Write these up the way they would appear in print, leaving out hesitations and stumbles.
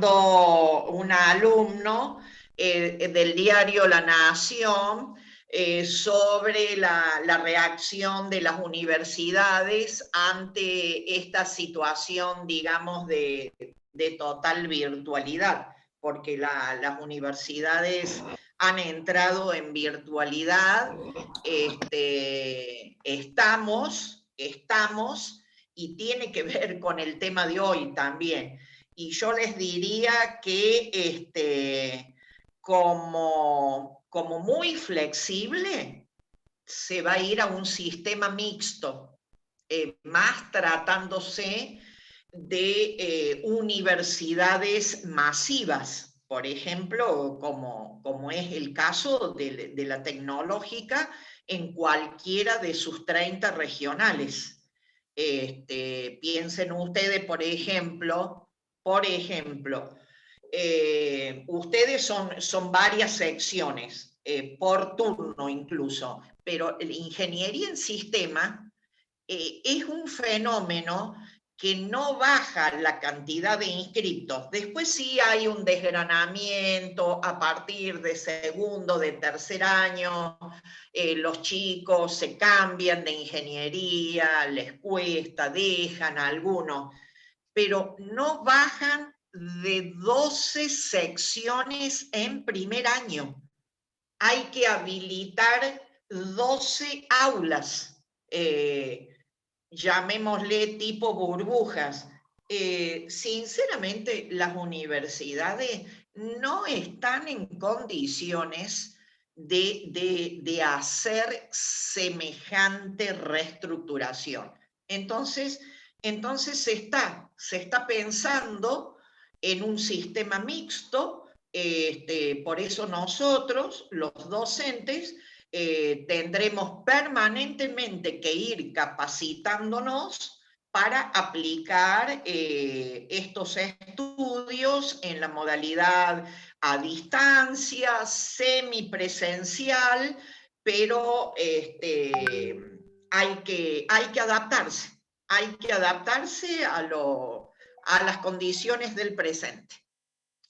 mandó un alumno del diario La Nación sobre la reacción de las universidades ante esta situación, digamos, de total virtualidad, porque las universidades han entrado en virtualidad, estamos, y tiene que ver con el tema de hoy también. Y yo les diría que como muy flexible, se va a ir a un sistema mixto, más tratándose de universidades masivas, por ejemplo, como es el caso de la tecnológica en cualquiera de sus 30 regionales. Piensen ustedes, por ejemplo, ustedes son varias secciones, por turno incluso, pero la ingeniería en sistema es un fenómeno que no baja la cantidad de inscriptos. Después sí hay un desgranamiento a partir de segundo, de tercer año, los chicos se cambian de ingeniería, les cuesta, dejan algunos, pero no bajan de 12 secciones en primer año. Hay que habilitar 12 aulas, llamémosle tipo burbujas. Sinceramente, las universidades no están en condiciones de hacer semejante reestructuración. Entonces se está pensando en un sistema mixto. Por eso nosotros, los docentes, tendremos permanentemente que ir capacitándonos para aplicar estos estudios en la modalidad a distancia, semipresencial, pero hay que adaptarse. Hay que adaptarse a las condiciones del presente.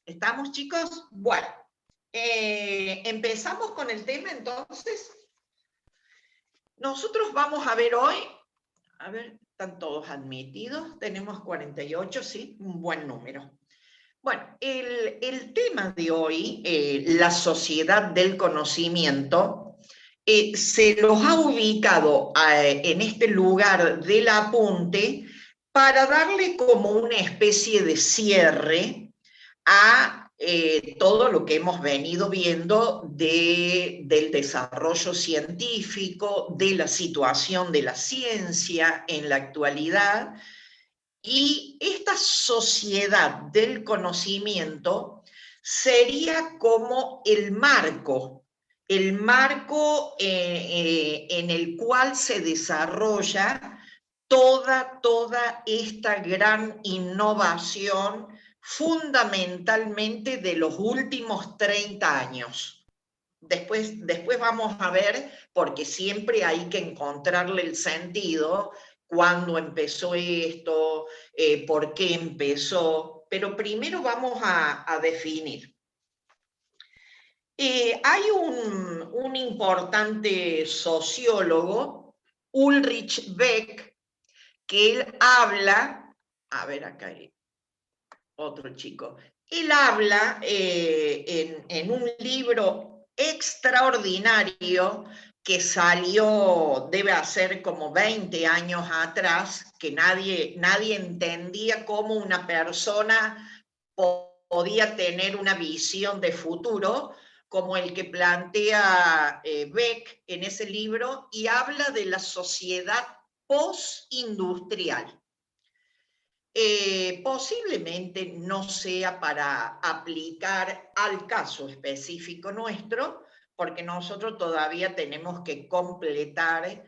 ¿Estamos, chicos? Bueno, empezamos con el tema entonces. Nosotros vamos a ver hoy, a ver, están todos admitidos, tenemos 48, sí, un buen número. Bueno, el tema de hoy, la sociedad del conocimiento, se los ha ubicado en este lugar del apunte para darle como una especie de cierre a todo lo que hemos venido viendo del desarrollo científico, de la situación de la ciencia en la actualidad, y esta sociedad del conocimiento sería como el marco en el cual se desarrolla toda esta gran innovación, fundamentalmente de los últimos 30 años. Después vamos a ver, porque siempre hay que encontrarle el sentido, cuándo empezó esto, por qué empezó, pero primero vamos a definir. Hay un importante sociólogo, Ulrich Beck, que él habla, a ver acá hay otro chico, él habla en un libro extraordinario que salió, debe hacer como 20 años atrás, que nadie entendía cómo una persona podía tener una visión de futuro, como el que plantea Beck en ese libro, y habla de la sociedad postindustrial. Posiblemente no sea para aplicar al caso específico nuestro, porque nosotros todavía tenemos que completar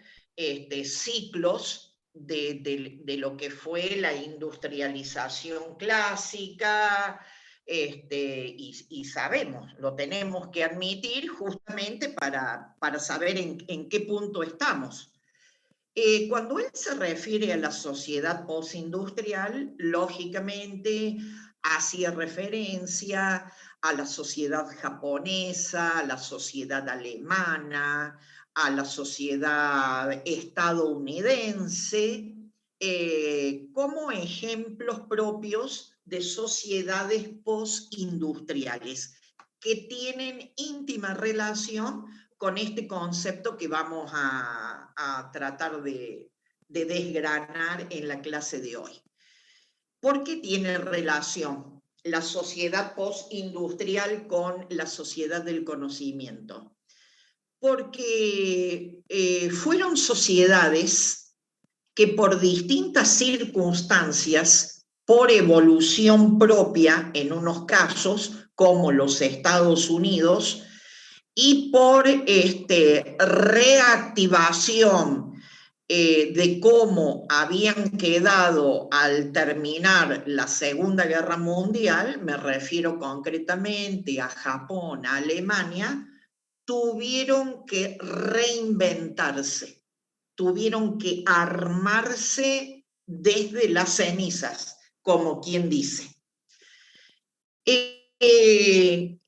ciclos de lo que fue la industrialización clásica, y sabemos, lo tenemos que admitir justamente para saber en qué punto estamos. Cuando él se refiere a la sociedad postindustrial, lógicamente hacía referencia a la sociedad japonesa, a la sociedad alemana, a la sociedad estadounidense, como ejemplos propios de sociedades postindustriales que tienen íntima relación con este concepto que vamos a tratar de desgranar en la clase de hoy. ¿Por qué tiene relación la sociedad postindustrial con la sociedad del conocimiento? Porque fueron sociedades que por distintas circunstancias, por evolución propia en unos casos, como los Estados Unidos, y por reactivación de cómo habían quedado al terminar la Segunda Guerra Mundial, me refiero concretamente a Japón, a Alemania, tuvieron que reinventarse, tuvieron que armarse desde las cenizas, como quien dice. En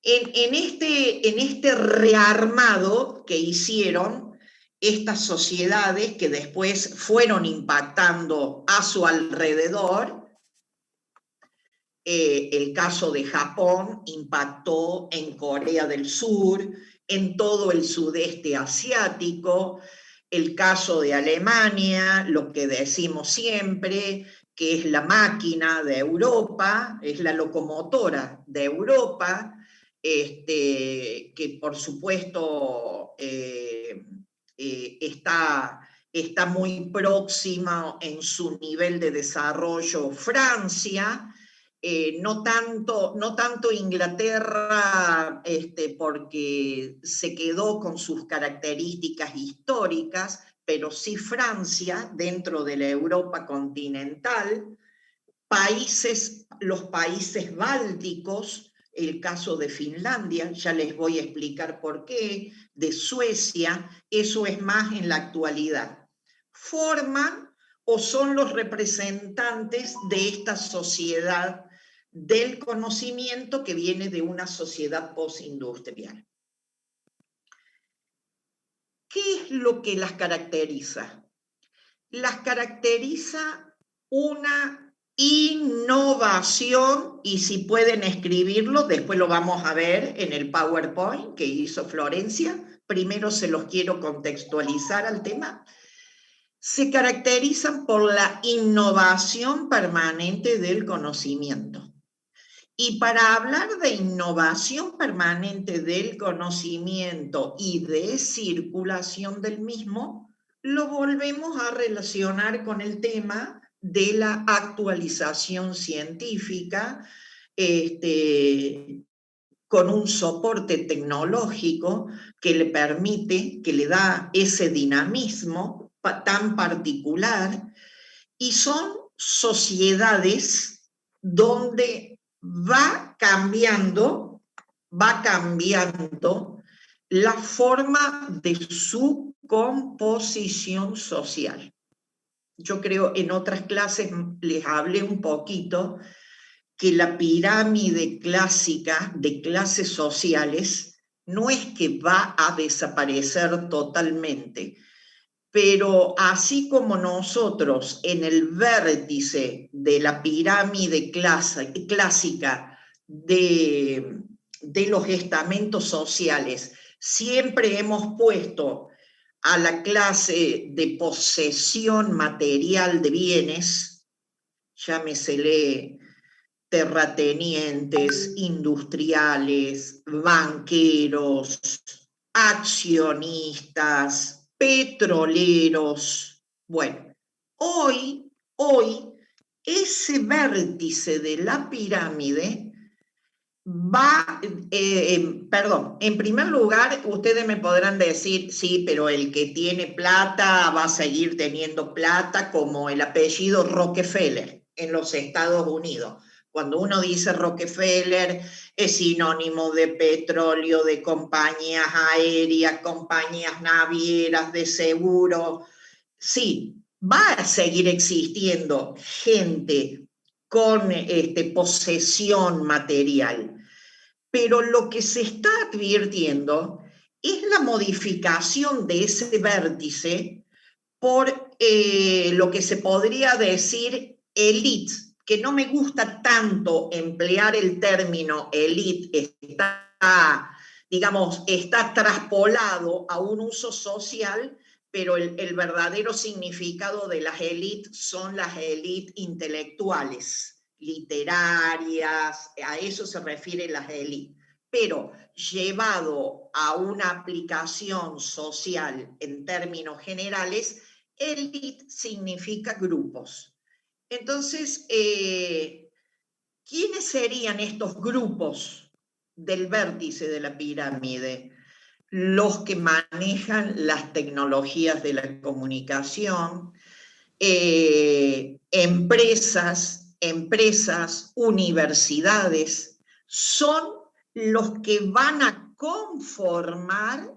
este rearmado que hicieron estas sociedades que después fueron impactando a su alrededor, el caso de Japón impactó en Corea del Sur, en todo el sudeste asiático, el caso de Alemania, lo que decimos siempre, que es la máquina de Europa, es la locomotora de Europa, que por supuesto está muy próxima en su nivel de desarrollo Francia, no tanto Inglaterra, porque se quedó con sus características históricas, pero sí Francia dentro de la Europa continental, los países bálticos, el caso de Finlandia, ya les voy a explicar por qué, de Suecia, eso es más en la actualidad. Forman o son los representantes de esta sociedad del conocimiento que viene de una sociedad postindustrial. ¿Qué es lo que las caracteriza? Las caracteriza una innovación, y si pueden escribirlo, después lo vamos a ver en el PowerPoint que hizo Florencia. Primero se los quiero contextualizar al tema. Se caracterizan por la innovación permanente del conocimiento. Y para hablar de innovación permanente del conocimiento y de circulación del mismo, lo volvemos a relacionar con el tema de la actualización científica, con un soporte tecnológico que le permite, que le da ese dinamismo tan particular, y son sociedades donde va cambiando la forma de su composición social. Yo creo en otras clases les hablé un poquito que la pirámide clásica de clases sociales no es que va a desaparecer totalmente, pero así como nosotros en el vértice de la pirámide clásica de los estamentos sociales siempre hemos puesto a la clase de posesión material de bienes, llámesele terratenientes, industriales, banqueros, accionistas, petroleros. Bueno, hoy ese vértice de la pirámide va, perdón, en primer lugar, ustedes me podrán decir, sí, pero el que tiene plata va a seguir teniendo plata, como el apellido Rockefeller en los Estados Unidos. Cuando uno dice Rockefeller, es sinónimo de petróleo, de compañías aéreas, compañías navieras, de seguro. Sí, va a seguir existiendo gente con posesión material. Pero lo que se está advirtiendo es la modificación de ese vértice por lo que se podría decir élite, que no me gusta tanto emplear el término élite, está traspolado a un uso social, pero el verdadero significado de las élites son las élites intelectuales, literarias, a eso se refiere las élites. Pero llevado a una aplicación social en términos generales, élite significa grupos. Entonces, ¿quiénes serían estos grupos del vértice de la pirámide? Los que manejan las tecnologías de la comunicación, empresas, universidades, son los que van a conformar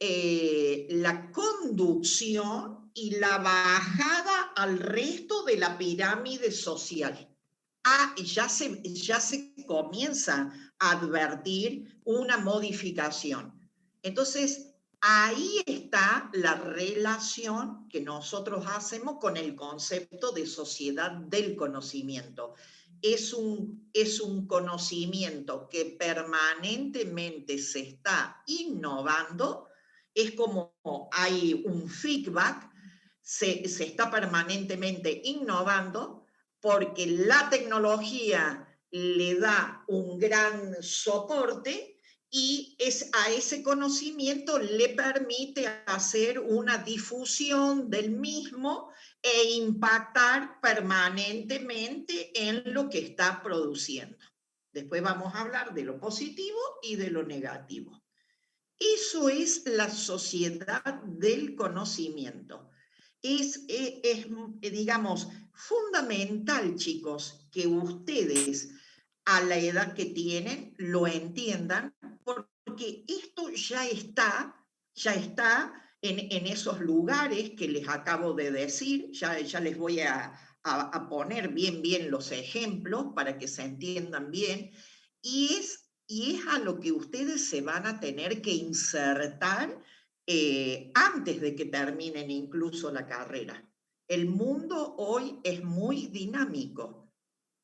la conducción y la bajada al resto de la pirámide social. Ya se comienza a advertir una modificación. Entonces, ahí está la relación que nosotros hacemos con el concepto de sociedad del conocimiento. Es un conocimiento que permanentemente se está innovando, es como hay un feedback, se está permanentemente innovando, porque la tecnología le da un gran soporte y a ese conocimiento le permite hacer una difusión del mismo e impactar permanentemente en lo que está produciendo. Después vamos a hablar de lo positivo y de lo negativo. Eso es la sociedad del conocimiento. Es, digamos, fundamental, chicos, que ustedes a la edad que tienen lo entiendan, porque esto ya está en esos lugares que les acabo de decir. Ya les voy a poner bien los ejemplos para que se entiendan bien, y es a lo que ustedes se van a tener que insertar antes de que terminen incluso la carrera. El mundo hoy es muy dinámico.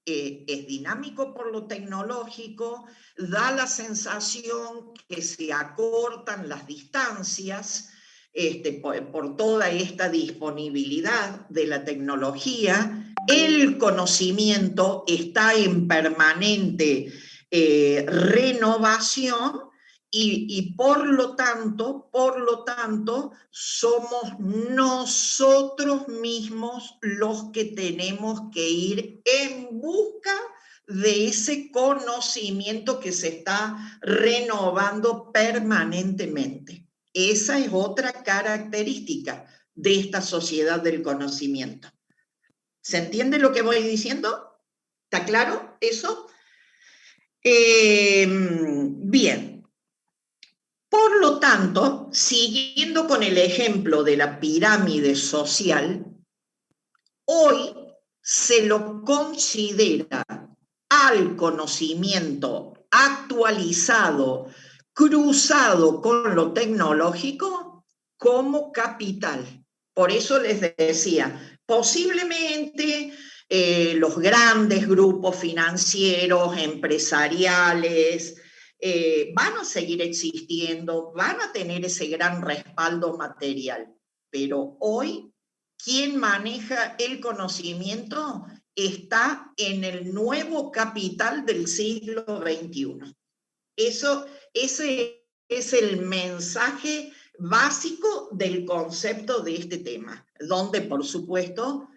Es dinámico por lo tecnológico, da la sensación que se acortan las distancias por toda esta disponibilidad de la tecnología. El conocimiento está en permanente renovación, y por lo tanto, somos nosotros mismos los que tenemos que ir en busca de ese conocimiento que se está renovando permanentemente. Esa es otra característica de esta sociedad del conocimiento. ¿Se entiende lo que voy diciendo? ¿Está claro eso? Bien. Por lo tanto, siguiendo con el ejemplo de la pirámide social, hoy se lo considera al conocimiento actualizado, cruzado con lo tecnológico, como capital. Por eso les decía, posiblemente los grandes grupos financieros, empresariales, van a seguir existiendo, van a tener ese gran respaldo material, pero hoy, quien maneja el conocimiento está en el nuevo capital del siglo XXI. Ese es el mensaje básico del concepto de este tema, donde por supuesto,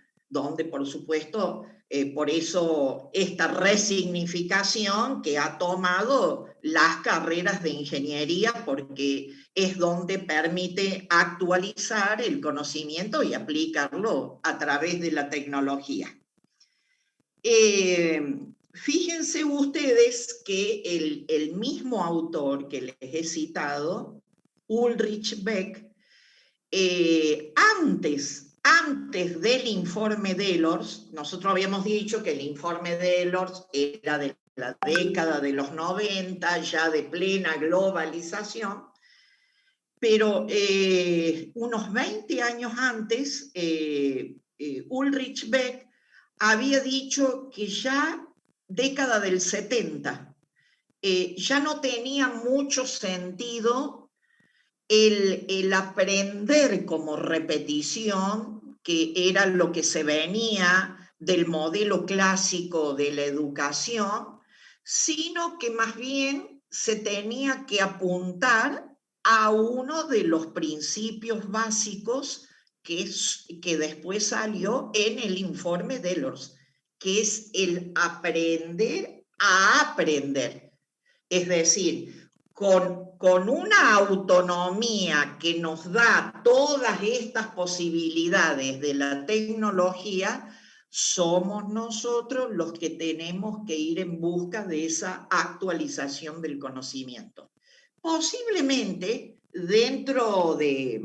por eso esta resignificación que ha tomado las carreras de ingeniería, porque es donde permite actualizar el conocimiento y aplicarlo a través de la tecnología. Fíjense ustedes que el mismo autor que les he citado, Ulrich Beck, antes antes del informe Delors, nosotros habíamos dicho que el informe Delors era de la década de los 90, ya de plena globalización, pero unos 20 años antes, Ulrich Beck había dicho que ya década del 70, ya no tenía mucho sentido el aprender como repetición, que era lo que se venía del modelo clásico de la educación, sino que más bien se tenía que apuntar a uno de los principios básicos que después salió en el informe Delors, que es el aprender a aprender. Es decir, con una autonomía que nos da todas estas posibilidades de la tecnología, somos nosotros los que tenemos que ir en busca de esa actualización del conocimiento. Posiblemente dentro de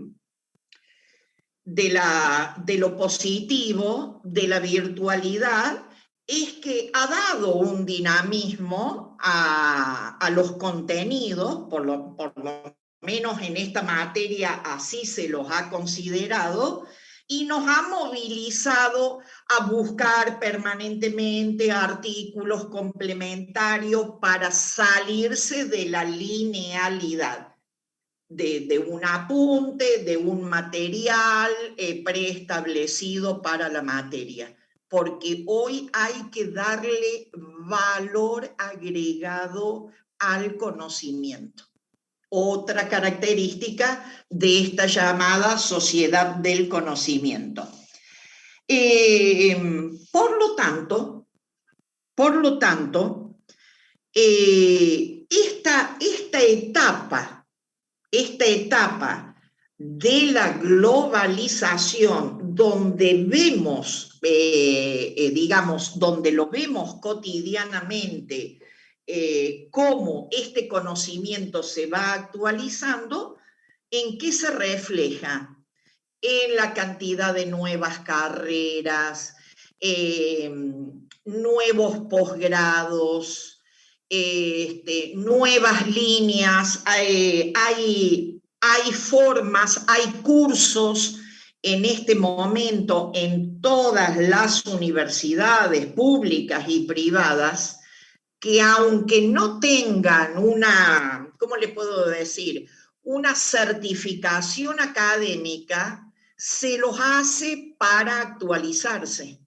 lo positivo de la virtualidad es que ha dado un dinamismo a los contenidos, por lo menos en esta materia así se los ha considerado, y nos ha movilizado a buscar permanentemente artículos complementarios para salirse de la linealidad. De un apunte, de un material preestablecido para la materia, porque hoy hay que darle valor agregado al conocimiento. Otra característica de esta llamada sociedad del conocimiento. Por lo tanto, esta etapa de la globalización, donde vemos, donde lo vemos cotidianamente, cómo este conocimiento se va actualizando, ¿en qué se refleja? En la cantidad de nuevas carreras, nuevos posgrados, nuevas líneas, hay formas, hay cursos en este momento en todas las universidades públicas y privadas que aunque no tengan una, ¿cómo le puedo decir?, una certificación académica, se los hace para actualizarse,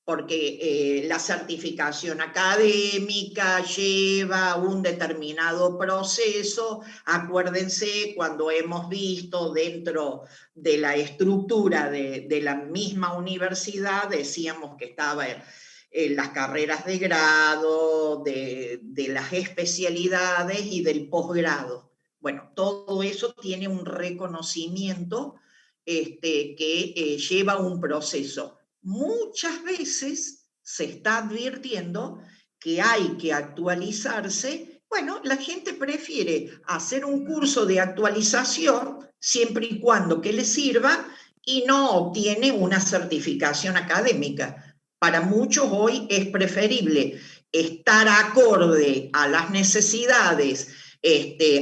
porque la certificación académica lleva un determinado proceso. Acuérdense cuando hemos visto dentro de la estructura de la misma universidad, decíamos que estaba en las carreras de grado, de las especialidades y del posgrado. Bueno, todo eso tiene un reconocimiento que lleva un proceso. Muchas veces se está advirtiendo que hay que actualizarse. Bueno, la gente prefiere hacer un curso de actualización siempre y cuando que le sirva y no obtiene una certificación académica. Para muchos hoy es preferible estar acorde a las necesidades,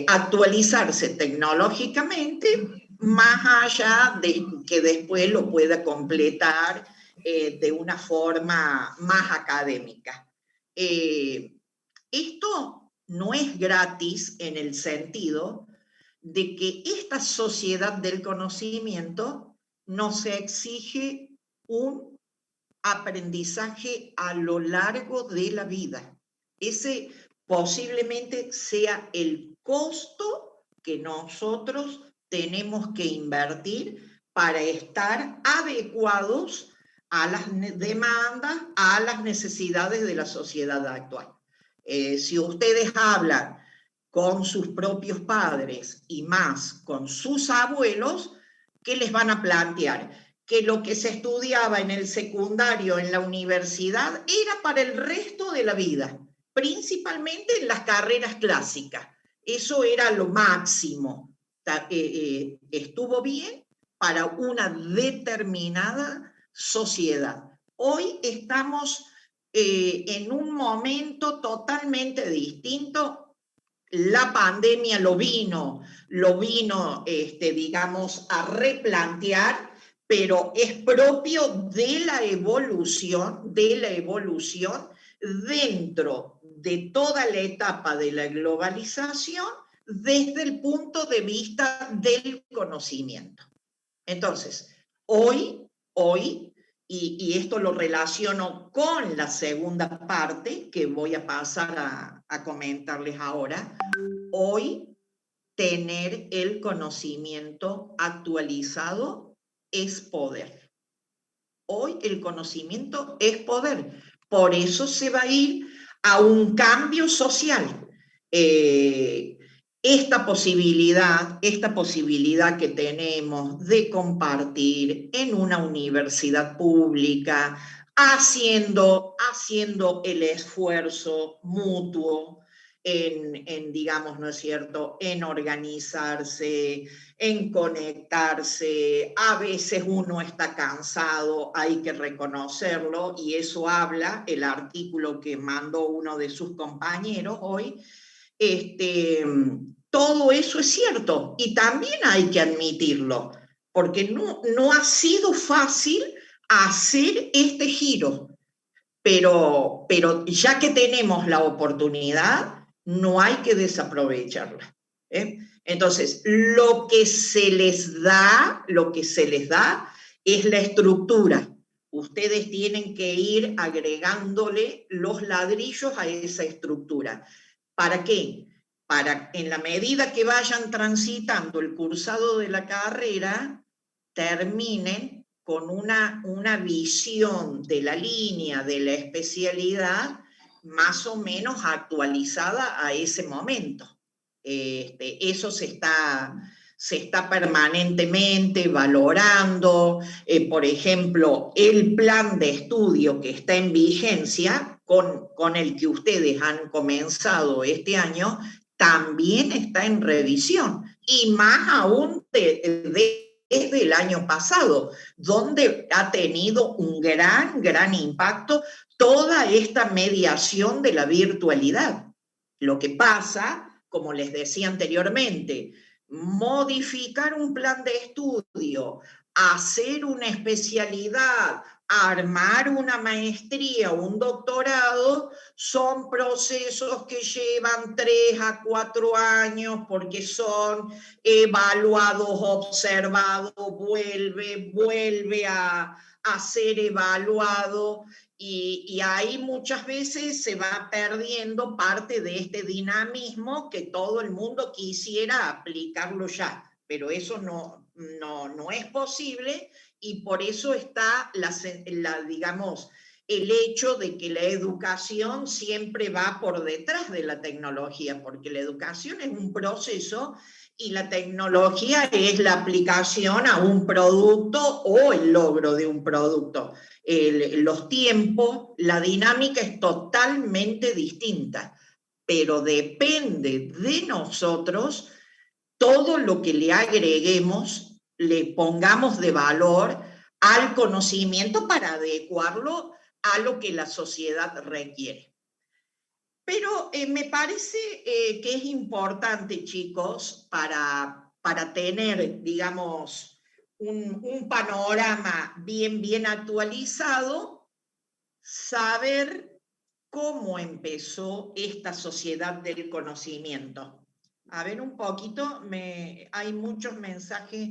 actualizarse tecnológicamente, más allá de que después lo pueda completar de una forma más académica. Esto no es gratis en el sentido de que esta sociedad del conocimiento nos exige un aprendizaje a lo largo de la vida. Ese posiblemente sea el costo que nosotros tenemos que invertir para estar adecuados a las demandas, a las necesidades de la sociedad actual. Si ustedes hablan con sus propios padres y más con sus abuelos, ¿qué les van a plantear? Que lo que se estudiaba en el secundario, en la universidad, era para el resto de la vida, principalmente en las carreras clásicas. Eso era lo máximo. ¿Estuvo bien? para una determinada sociedad. Hoy estamos en un momento totalmente distinto. La pandemia lo vino, digamos, a replantear, pero es propio de la evolución dentro de toda la etapa de la globalización desde el punto de vista del conocimiento. Entonces, hoy, y esto lo relaciono con la segunda parte que voy a pasar a comentarles ahora, hoy tener el conocimiento actualizado es poder. Hoy el conocimiento es poder. Por eso se va a ir a un cambio social. Esta posibilidad que tenemos de compartir en una universidad pública, haciendo el esfuerzo mutuo digamos, ¿no es cierto?, en organizarse, en conectarse. A veces uno está cansado, hay que reconocerlo, y eso habla el artículo que mandó uno de sus compañeros hoy. Todo eso es cierto, y también hay que admitirlo, porque no ha sido fácil hacer este giro, pero ya que tenemos la oportunidad, no hay que desaprovecharla. Entonces, lo que se les da es la estructura. Ustedes tienen que ir agregándole los ladrillos a esa estructura. ¿Para qué? Para, en la medida que vayan transitando el cursado de la carrera, terminen con una visión de la línea, de la especialidad, más o menos actualizada a ese momento. Eso se está permanentemente valorando. Por ejemplo, el plan de estudio que está en vigencia, con el que ustedes han comenzado este año, también está en revisión, y más aún desde el año pasado, donde ha tenido un gran impacto toda esta mediación de la virtualidad. Lo que pasa, como les decía anteriormente, modificar un plan de estudio, hacer una especialidad, armar una maestría o un doctorado, son procesos que llevan 3 a 4 años, porque son evaluados, observados, vuelve a ser evaluado, y ahí muchas veces se va perdiendo parte de este dinamismo que todo el mundo quisiera aplicarlo ya, pero eso no es posible, y por eso está digamos, el hecho de que la educación siempre va por detrás de la tecnología, porque la educación es un proceso y la tecnología es la aplicación a un producto o el logro de un producto. Los tiempos, la dinámica es totalmente distinta, pero depende de nosotros todo lo que le agreguemos, le pongamos de valor al conocimiento para adecuarlo a lo que la sociedad requiere. Pero me parece que es importante, chicos, para tener, digamos, un panorama bien actualizado, saber cómo empezó esta sociedad del conocimiento. A ver un poquito, hay muchos mensajes.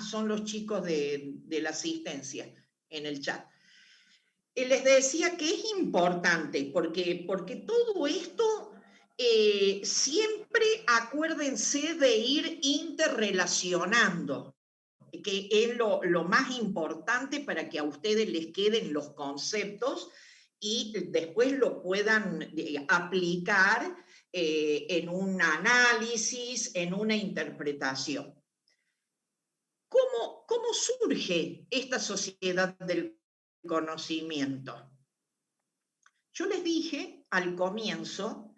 Son los chicos de la asistencia en el chat. Les decía que es importante, porque todo esto, siempre acuérdense de ir interrelacionando, que es lo más importante para que a ustedes les queden los conceptos y después lo puedan aplicar en un análisis, en una interpretación. ¿Cómo surge esta sociedad del conocimiento? Yo les dije al comienzo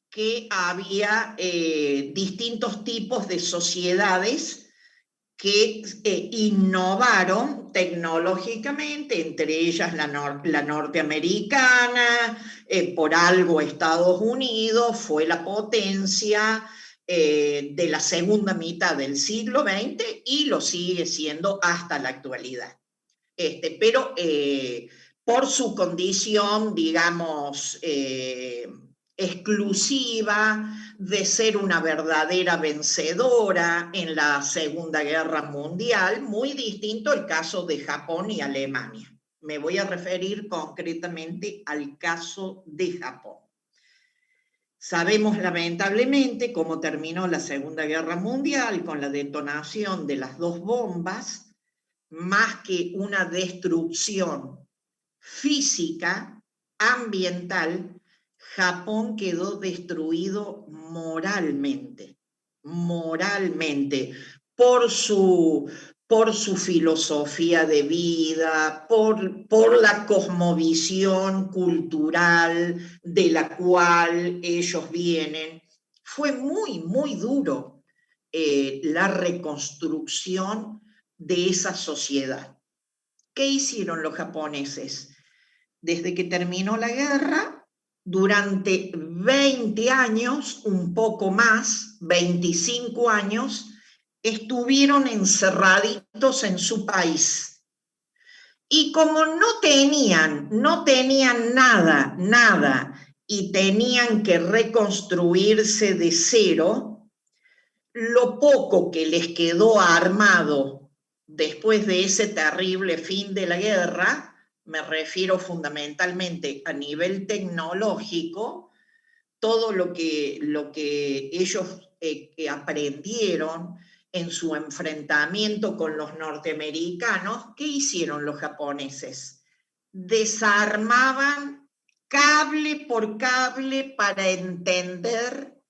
que había distintos tipos de sociedades que innovaron tecnológicamente, entre ellas la norteamericana, por algo Estados Unidos fue la potencia de la segunda mitad del siglo XX y lo sigue siendo hasta la actualidad. Pero por su condición, digamos, exclusiva, de ser una verdadera vencedora en la Segunda Guerra Mundial, muy distinto el caso de Japón y Alemania. Me voy a referir concretamente al caso de Japón. Sabemos lamentablemente cómo terminó la Segunda Guerra Mundial con la detonación de las dos bombas, más que una destrucción física, ambiental, Japón quedó destruido moralmente, por su, por su filosofía de vida, por la cosmovisión cultural de la cual ellos vienen. Fue muy, muy duro la reconstrucción de esa sociedad. ¿Qué hicieron los japoneses? Desde que terminó la guerra, durante 20 años, un poco más, 25 años, estuvieron encerraditos en su país. Y como no tenían nada, y tenían que reconstruirse de cero, lo poco que les quedó armado después de ese terrible fin de la guerra, me refiero fundamentalmente a nivel tecnológico, todo lo que ellos aprendieron en su enfrentamiento con los norteamericanos. ¿Qué hicieron los japoneses? Desarmaban cable por cable para entender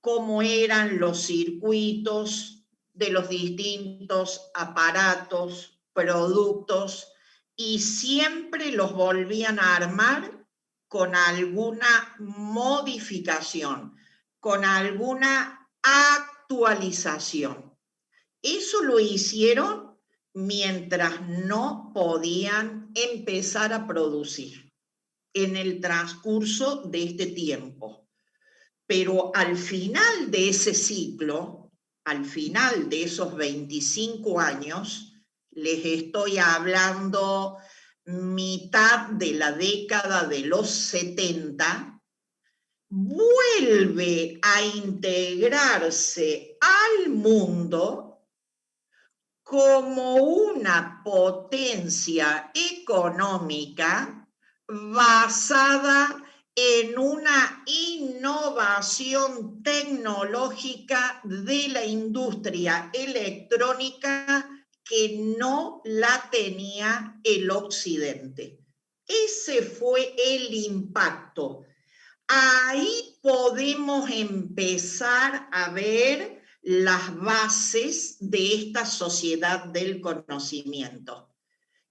cómo eran los circuitos de los distintos aparatos, productos, y siempre los volvían a armar con alguna modificación, con alguna actualización. Eso lo hicieron mientras no podían empezar a producir en el transcurso de este tiempo. Pero al final de ese ciclo, al final de esos 25 años, les estoy hablando mitad de la década de los 70, vuelve a integrarse al mundo como una potencia económica basada en una innovación tecnológica de la industria electrónica que no la tenía el Occidente. Ese fue el impacto. Ahí podemos empezar a ver las bases de esta sociedad del conocimiento,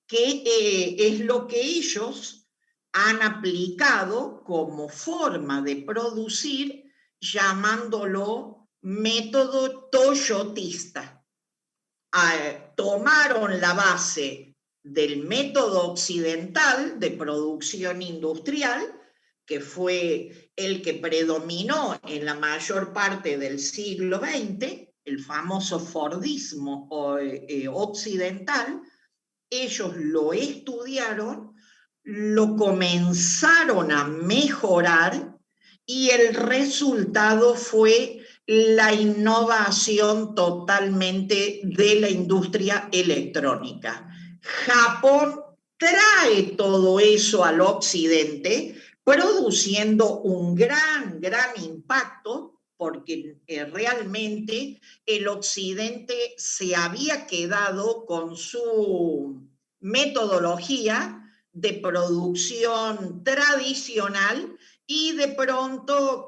que es lo que ellos han aplicado como forma de producir, llamándolo método toyotista. Tomaron la base del método occidental de producción industrial, que fue el que predominó en la mayor parte del siglo XX, el famoso Fordismo occidental. Ellos lo estudiaron, lo comenzaron a mejorar y el resultado fue la innovación totalmente de la industria electrónica. Japón trae todo eso al occidente, produciendo un gran impacto, porque realmente el occidente se había quedado con su metodología de producción tradicional y de pronto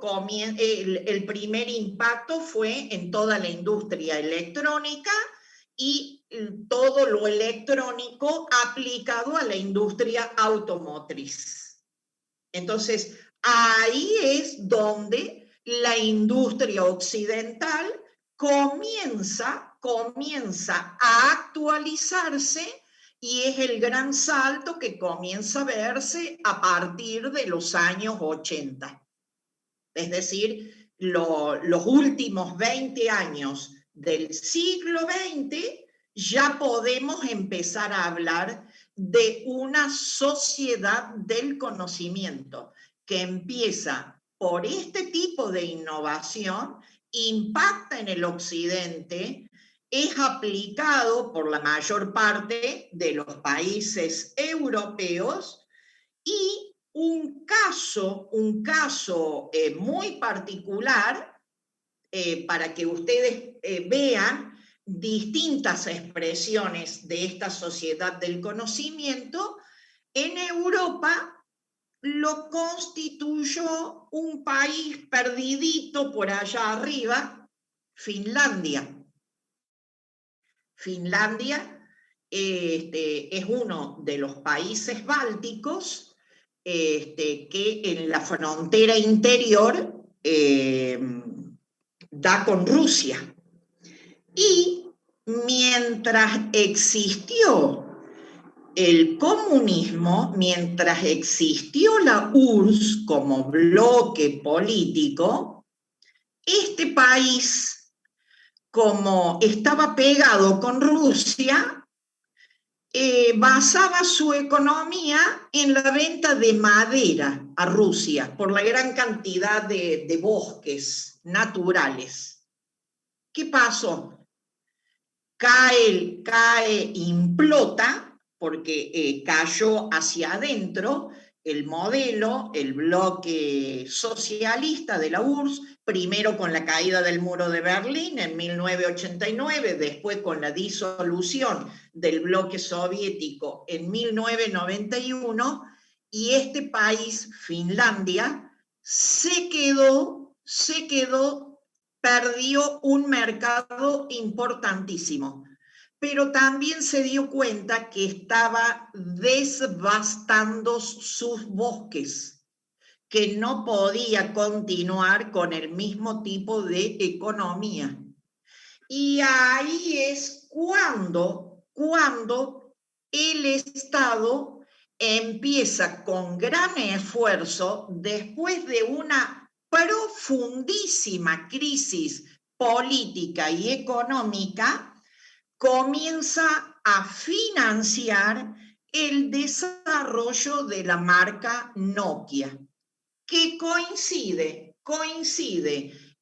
el primer impacto fue en toda la industria electrónica y todo lo electrónico aplicado a la industria automotriz. Entonces, ahí es donde la industria occidental comienza comienza a actualizarse y es el gran salto que comienza a verse a partir de los años 80. Es decir, los últimos 20 años del siglo XX ya podemos empezar a hablar de una sociedad del conocimiento que empieza por este tipo de innovación, impacta en el occidente, es aplicado por la mayor parte de los países europeos y un caso muy particular para que ustedes vean distintas expresiones de esta sociedad del conocimiento. En Europa lo constituyó un país perdidito por allá arriba, Finlandia. Finlandia es uno de los países bálticos que en la frontera interior da con Rusia. Y mientras existió el comunismo, mientras existió la URSS como bloque político, este país, como estaba pegado con Rusia, basaba su economía en la venta de madera a Rusia por la gran cantidad de bosques naturales. ¿Qué pasó? Implota, porque cayó hacia adentro el modelo, el bloque socialista de la URSS, primero con la caída del muro de Berlín en 1989, después con la disolución del bloque soviético en 1991, y este país, Finlandia, perdió un mercado importantísimo, pero también se dio cuenta que estaba desbastando sus bosques, que no podía continuar con el mismo tipo de economía. Y ahí es cuando el Estado empieza con gran esfuerzo, después de una profundísima crisis política y económica, comienza a financiar el desarrollo de la marca Nokia, que coincide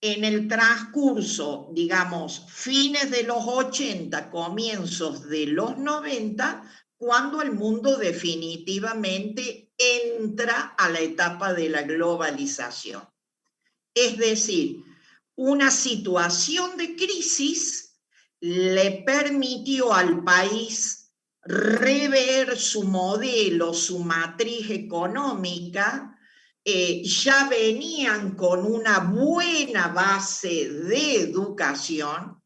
en el transcurso, digamos, fines de los 80, comienzos de los 90, cuando el mundo definitivamente entra a la etapa de la globalización. Es decir, una situación de crisis le permitió al país rever su modelo, su matriz económica. Ya venían con una buena base de educación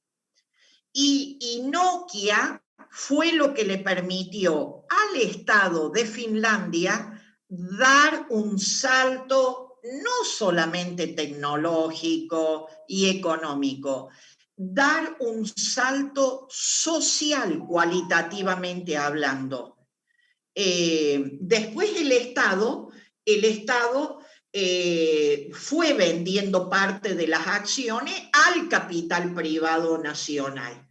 y Nokia fue lo que le permitió al Estado de Finlandia dar un salto no solamente tecnológico y económico, dar un salto social cualitativamente hablando. Después el Estado fue vendiendo parte de las acciones al capital privado nacional,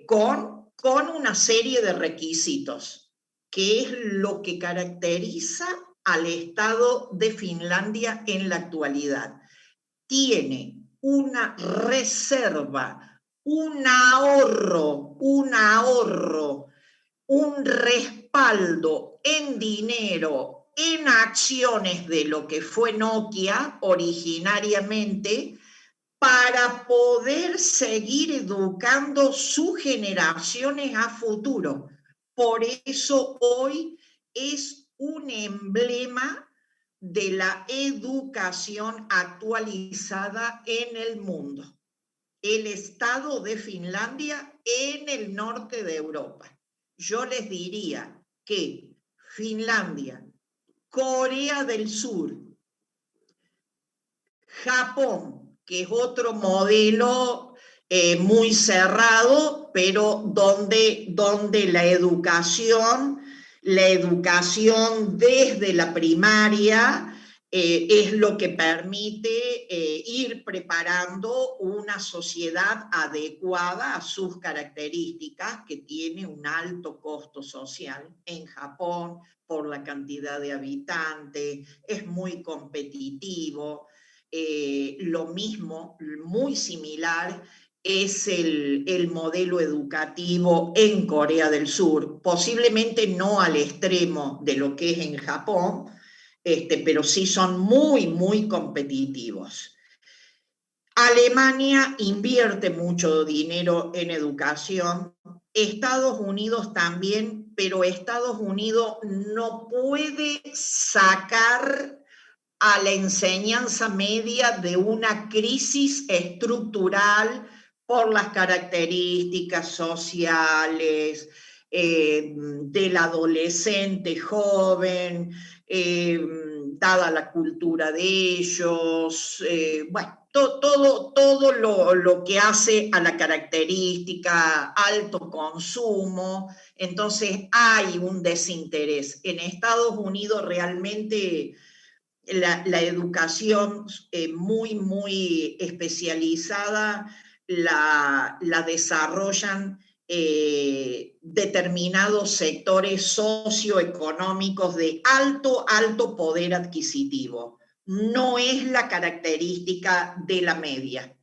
con una serie de requisitos, que es lo que caracteriza al Estado de Finlandia en la actualidad. Tiene una reserva, un ahorro, un respaldo en dinero, en acciones de lo que fue Nokia originariamente, para poder seguir educando sus generaciones a futuro. Por eso hoy es un emblema de la educación actualizada en el mundo. El Estado de Finlandia en el norte de Europa. Yo les diría que Finlandia, Corea del Sur, Japón, que es otro modelo muy cerrado, pero donde la educación desde la primaria es lo que permite ir preparando una sociedad adecuada a sus características, que tiene un alto costo social. En Japón, por la cantidad de habitantes, es muy competitivo. Lo mismo, muy similar, es el modelo educativo en Corea del Sur, posiblemente no al extremo de lo que es en Japón, pero sí son muy, muy competitivos. Alemania invierte mucho dinero en educación, Estados Unidos también, pero Estados Unidos no puede sacar a la enseñanza media de una crisis estructural por las características sociales del adolescente joven, dada la cultura de ellos, bueno, todo lo que hace a la característica alto consumo. Entonces hay un desinterés. En Estados Unidos realmente la educación muy, muy especializada la desarrollan determinados sectores socioeconómicos de alto poder adquisitivo. No es la característica de la media.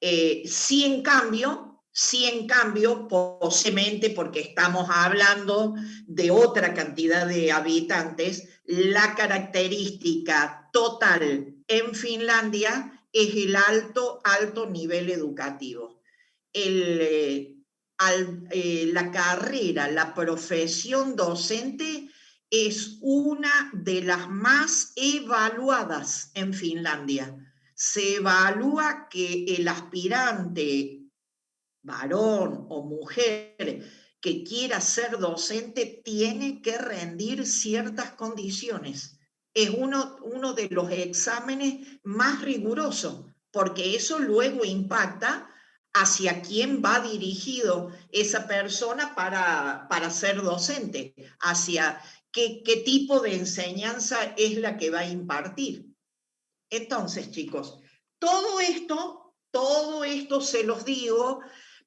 Sí, en cambio, posiblemente porque estamos hablando de otra cantidad de habitantes, la característica total en Finlandia es el alto nivel educativo. La carrera, la profesión docente es una de las más evaluadas en Finlandia. Se evalúa que el aspirante, varón o mujer, que quiera ser docente tiene que rendir ciertas condiciones. Es uno de los exámenes más rigurosos, porque eso luego impacta hacia quién va dirigido esa persona para ser docente, hacia qué tipo de enseñanza es la que va a impartir. Entonces, chicos, todo esto se los digo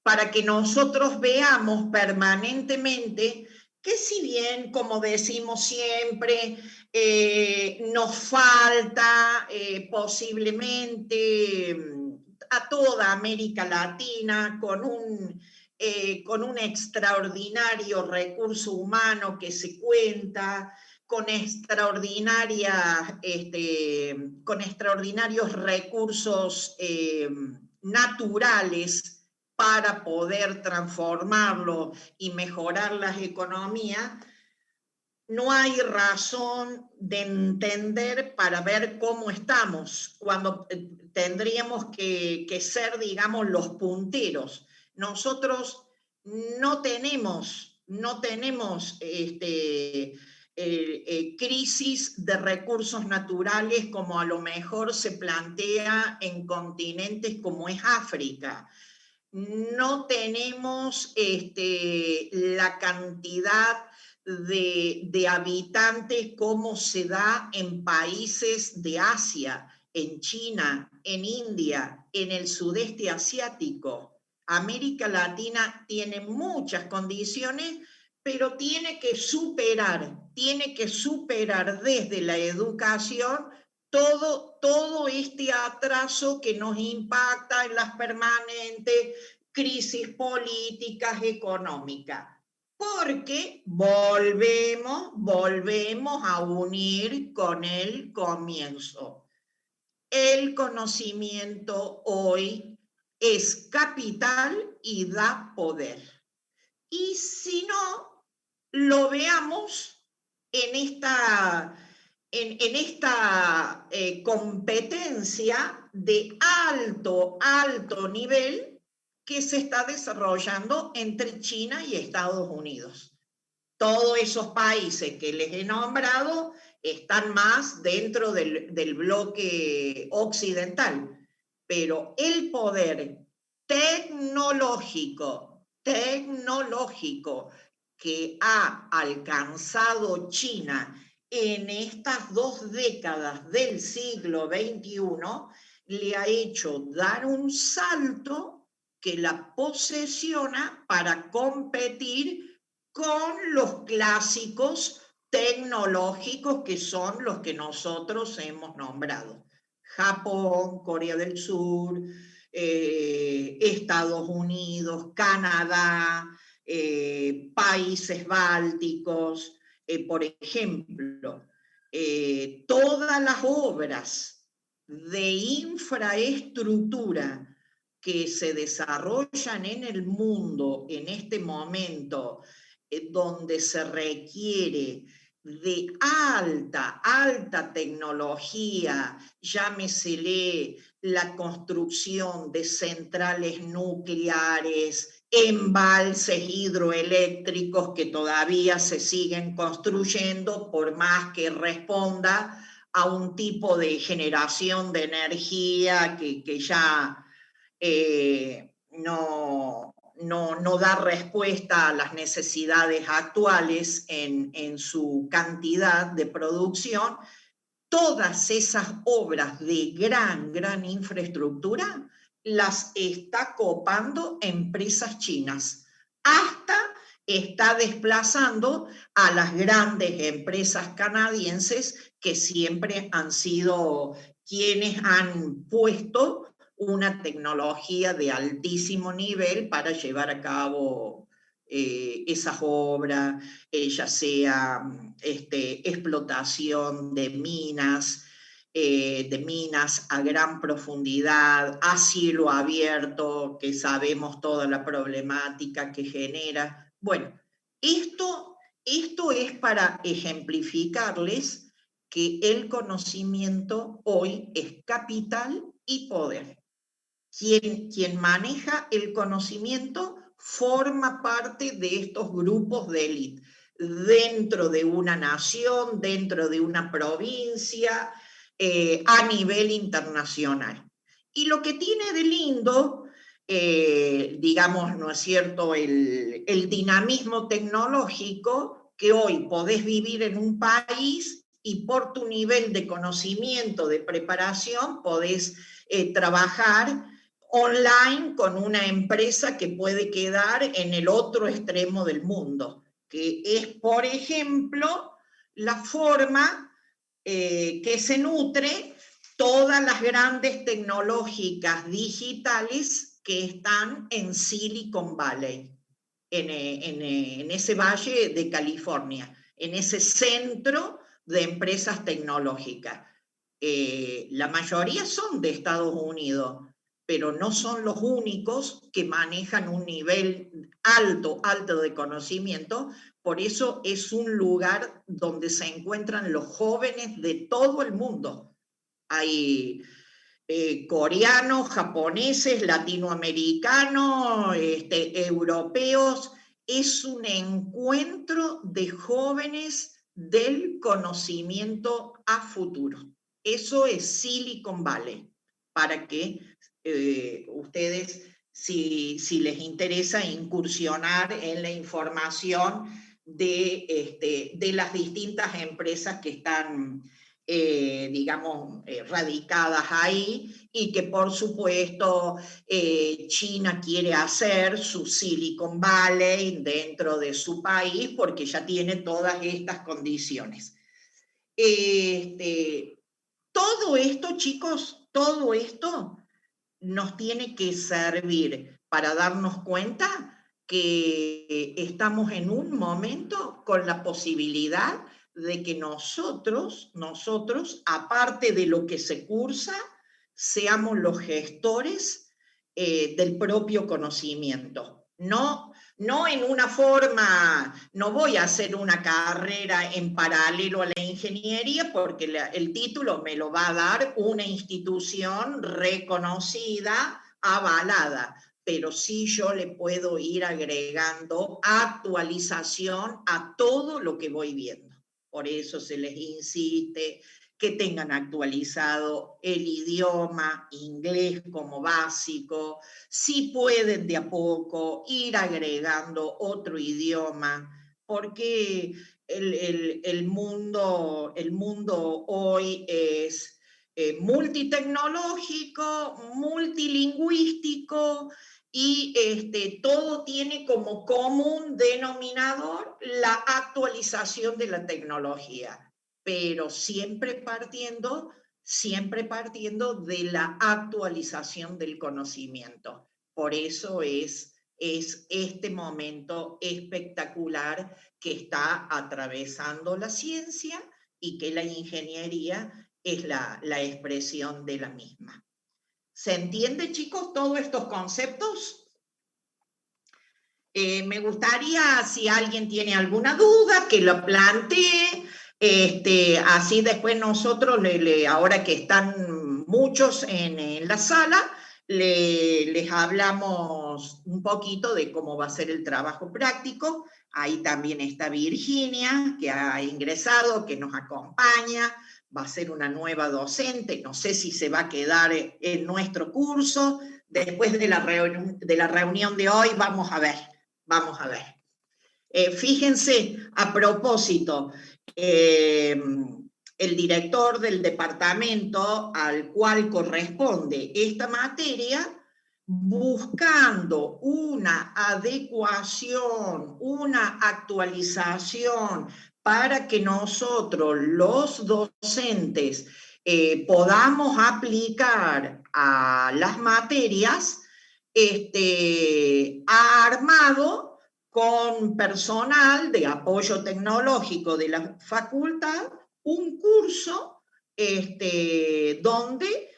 para que nosotros veamos permanentemente que, si bien, como decimos siempre, nos falta posiblemente a toda América Latina con un extraordinario recurso humano que se cuenta, con extraordinarios recursos naturales para poder transformarlo y mejorar las economías, no hay razón de entender para ver cómo estamos, cuando tendríamos que ser, digamos, los punteros. Nosotros no tenemos crisis de recursos naturales como a lo mejor se plantea en continentes como es África. No tenemos la cantidad de habitantes como se da en países de Asia, en China, en India, en el sudeste asiático. América Latina tiene muchas condiciones, pero tiene que superar desde la educación todo este atraso que nos impacta en las permanentes crisis políticas, económicas, porque volvemos a unir con el comienzo. El conocimiento hoy es capital y da poder. Y si no, lo veamos en esta competencia de alto nivel que se está desarrollando entre China y Estados Unidos. Todos esos países que les he nombrado están más dentro del bloque occidental, pero el poder tecnológico que ha alcanzado China en estas 2 décadas del siglo XXI, le ha hecho dar un salto que la posesiona para competir con los clásicos tecnológicos que son los que nosotros hemos nombrado. Japón, Corea del Sur, Estados Unidos, Canadá, países bálticos, por ejemplo, todas las obras de infraestructura que se desarrollan en el mundo en este momento, donde se requiere de alta tecnología, llámesele la construcción de centrales nucleares, embalses hidroeléctricos que todavía se siguen construyendo, por más que responda a un tipo de generación de energía que ya no da respuesta a las necesidades actuales en su cantidad de producción. Todas esas obras de gran infraestructura las está copando empresas chinas. Hasta está desplazando a las grandes empresas canadienses que siempre han sido quienes han puesto una tecnología de altísimo nivel para llevar a cabo esas obras, ya sea explotación de minas a gran profundidad, a cielo abierto, que sabemos toda la problemática que genera. Bueno, esto es para ejemplificarles que el conocimiento hoy es capital y poder. Quien maneja el conocimiento forma parte de estos grupos de élite, dentro de una nación, dentro de una provincia, a nivel internacional. Y lo que tiene de lindo, digamos, ¿no es cierto?, el dinamismo tecnológico, que hoy podés vivir en un país y por tu nivel de conocimiento, de preparación, podés trabajar online con una empresa que puede quedar en el otro extremo del mundo, que es, por ejemplo, la forma que se nutre todas las grandes tecnológicas digitales que están en Silicon Valley, en ese valle de California, en ese centro de empresas tecnológicas. La mayoría son de Estados Unidos, pero no son los únicos que manejan un nivel alto de conocimiento. Por eso es un lugar donde se encuentran los jóvenes de todo el mundo. Hay coreanos, japoneses, latinoamericanos, europeos. Es un encuentro de jóvenes del conocimiento a futuro. Eso es Silicon Valley, para que ustedes, si les interesa incursionar en la información de las distintas empresas que están, digamos, radicadas ahí, y que por supuesto China quiere hacer su Silicon Valley dentro de su país, porque ya tiene todas estas condiciones. Todo esto, chicos, todo esto nos tiene que servir para darnos cuenta que estamos en un momento con la posibilidad de que nosotros, aparte de lo que se cursa, seamos los gestores del propio conocimiento. No en una forma, no voy a hacer una carrera en paralelo a la ingeniería, porque el título me lo va a dar una institución reconocida, avalada, pero sí yo le puedo ir agregando actualización a todo lo que voy viendo. Por eso se les insiste que tengan actualizado el idioma inglés como básico, si pueden de a poco ir agregando otro idioma, porque el mundo hoy es multitecnológico, multilingüístico, y todo tiene como común denominador la actualización de la tecnología, pero siempre partiendo de la actualización del conocimiento. Por eso es este momento espectacular que está atravesando la ciencia y que la ingeniería es la expresión de la misma. ¿Se entiende, chicos, todos estos conceptos? Me gustaría, si alguien tiene alguna duda, que lo plantee. Así después nosotros, ahora que están muchos en la sala, les hablamos un poquito de cómo va a ser el trabajo práctico. Ahí también está Virginia, que ha ingresado, que nos acompaña. Va a ser una nueva docente, no sé si se va a quedar en nuestro curso. Después de la reunión de hoy, vamos a ver. Fíjense, a propósito, el director del departamento al cual corresponde esta materia, buscando una adecuación, una actualización para que nosotros, los docentes, podamos aplicar a las materias, ha armado con personal de apoyo tecnológico de la facultad un curso donde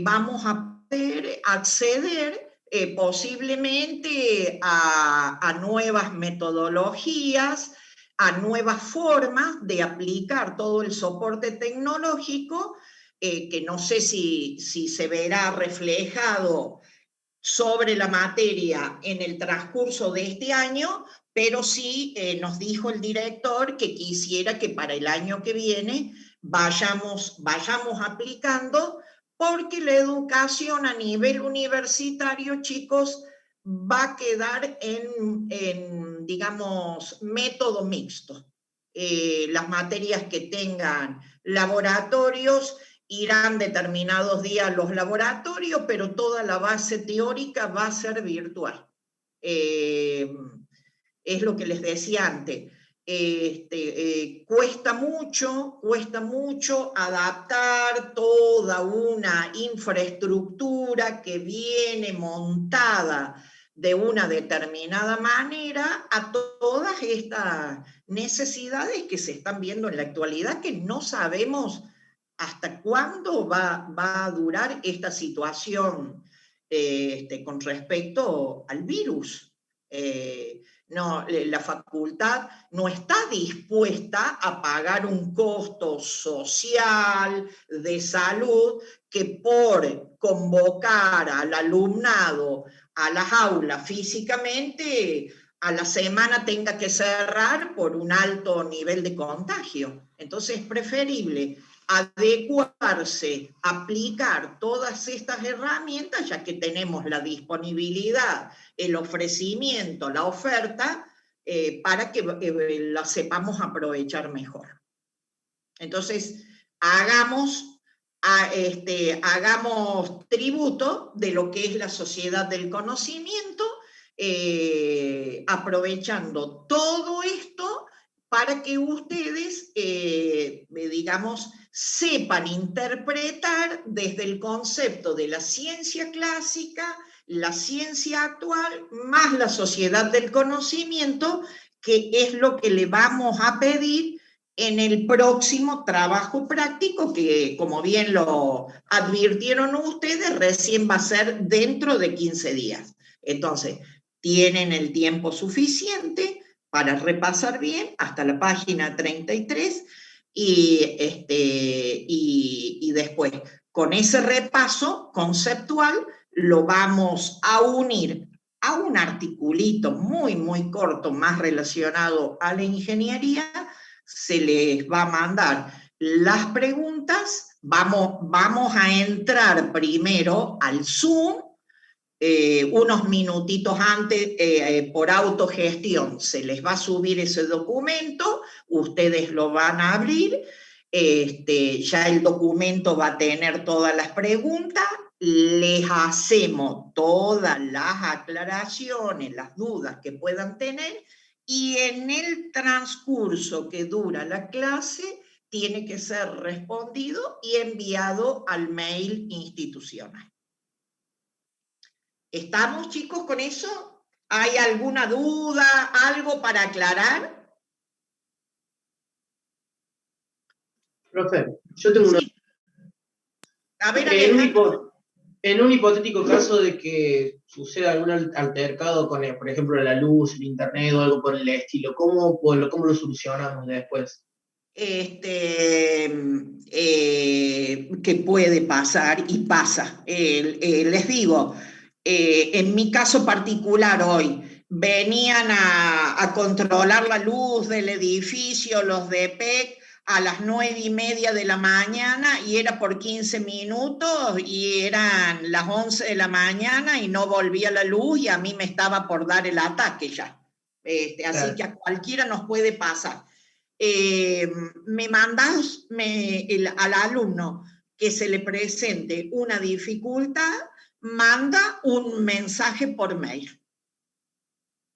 vamos a poder acceder posiblemente a nuevas metodologías, a nuevas formas de aplicar todo el soporte tecnológico, que no sé si se verá reflejado sobre la materia en el transcurso de este año, pero sí nos dijo el director que quisiera que para el año que viene vayamos aplicando, porque la educación a nivel universitario, chicos, va a quedar en digamos, método mixto. Las materias que tengan laboratorios irán determinados días a los laboratorios, pero toda la base teórica va a ser virtual. Es lo que les decía antes. Cuesta mucho adaptar toda una infraestructura que viene montada de una determinada manera a todas estas necesidades que se están viendo en la actualidad, que no sabemos hasta cuándo va a durar esta situación con respecto al virus. No, la facultad no está dispuesta a pagar un costo social, de salud, que por convocar al alumnado a las aulas físicamente, a la semana tenga que cerrar por un alto nivel de contagio. Entonces es preferible adecuarse, aplicar todas estas herramientas, ya que tenemos la disponibilidad, el ofrecimiento, la oferta, para que la sepamos aprovechar mejor. Entonces, hagamos tributo de lo que es la sociedad del conocimiento, aprovechando todo esto para que ustedes, digamos, sepan interpretar desde el concepto de la ciencia clásica, la ciencia actual, más la sociedad del conocimiento, que es lo que le vamos a pedir en el próximo trabajo práctico, que como bien lo advirtieron ustedes, recién va a ser dentro de 15 días. Entonces, tienen el tiempo suficiente para repasar bien hasta la página 33 y después, con ese repaso conceptual, lo vamos a unir a un articulito muy, muy corto, más relacionado a la ingeniería. Se les va a mandar las preguntas, vamos a entrar primero al Zoom, unos minutitos antes, por autogestión, se les va a subir ese documento, ustedes lo van a abrir, ya el documento va a tener todas las preguntas, les hacemos todas las aclaraciones, las dudas que puedan tener, y en el transcurso que dura la clase, tiene que ser respondido y enviado al mail institucional. ¿Estamos, chicos, con eso? ¿Hay alguna duda, algo para aclarar? Profe, yo tengo una... Sí. A ver, Alejandro. En un hipotético caso de que suceda algún altercado con, por ejemplo, la luz, el internet o algo por el estilo, ¿cómo lo solucionamos después? Que puede pasar y pasa. Les digo, en mi caso particular hoy, venían a controlar la luz del edificio, los de PEC, a las 9:30 de la mañana y era por 15 minutos y eran las 11 de la mañana y no volvía la luz y a mí me estaba por dar el ataque ya. Así que a cualquiera nos puede pasar. Me mandas al alumno que se le presente una dificultad, manda un mensaje por mail.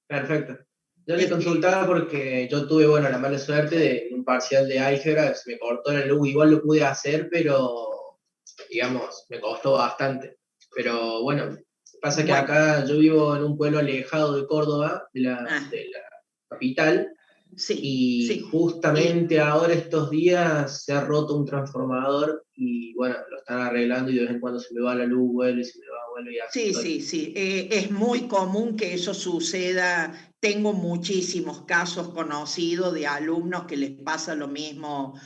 Perfecto. Yo le consultaba porque yo tuve, bueno, la mala suerte de un parcial de álgebra, se me cortó la luz, igual lo pude hacer, pero, digamos, me costó bastante. Pero bueno, pasa que acá yo vivo en un pueblo alejado de Córdoba, de la capital, y justamente ahora estos días se ha roto un transformador y bueno, lo están arreglando y de vez en cuando se me va la luz, vuelve, se me va, vuelve y así. Sí. Es muy común que eso suceda. Tengo muchísimos casos conocidos de alumnos que les pasa lo mismo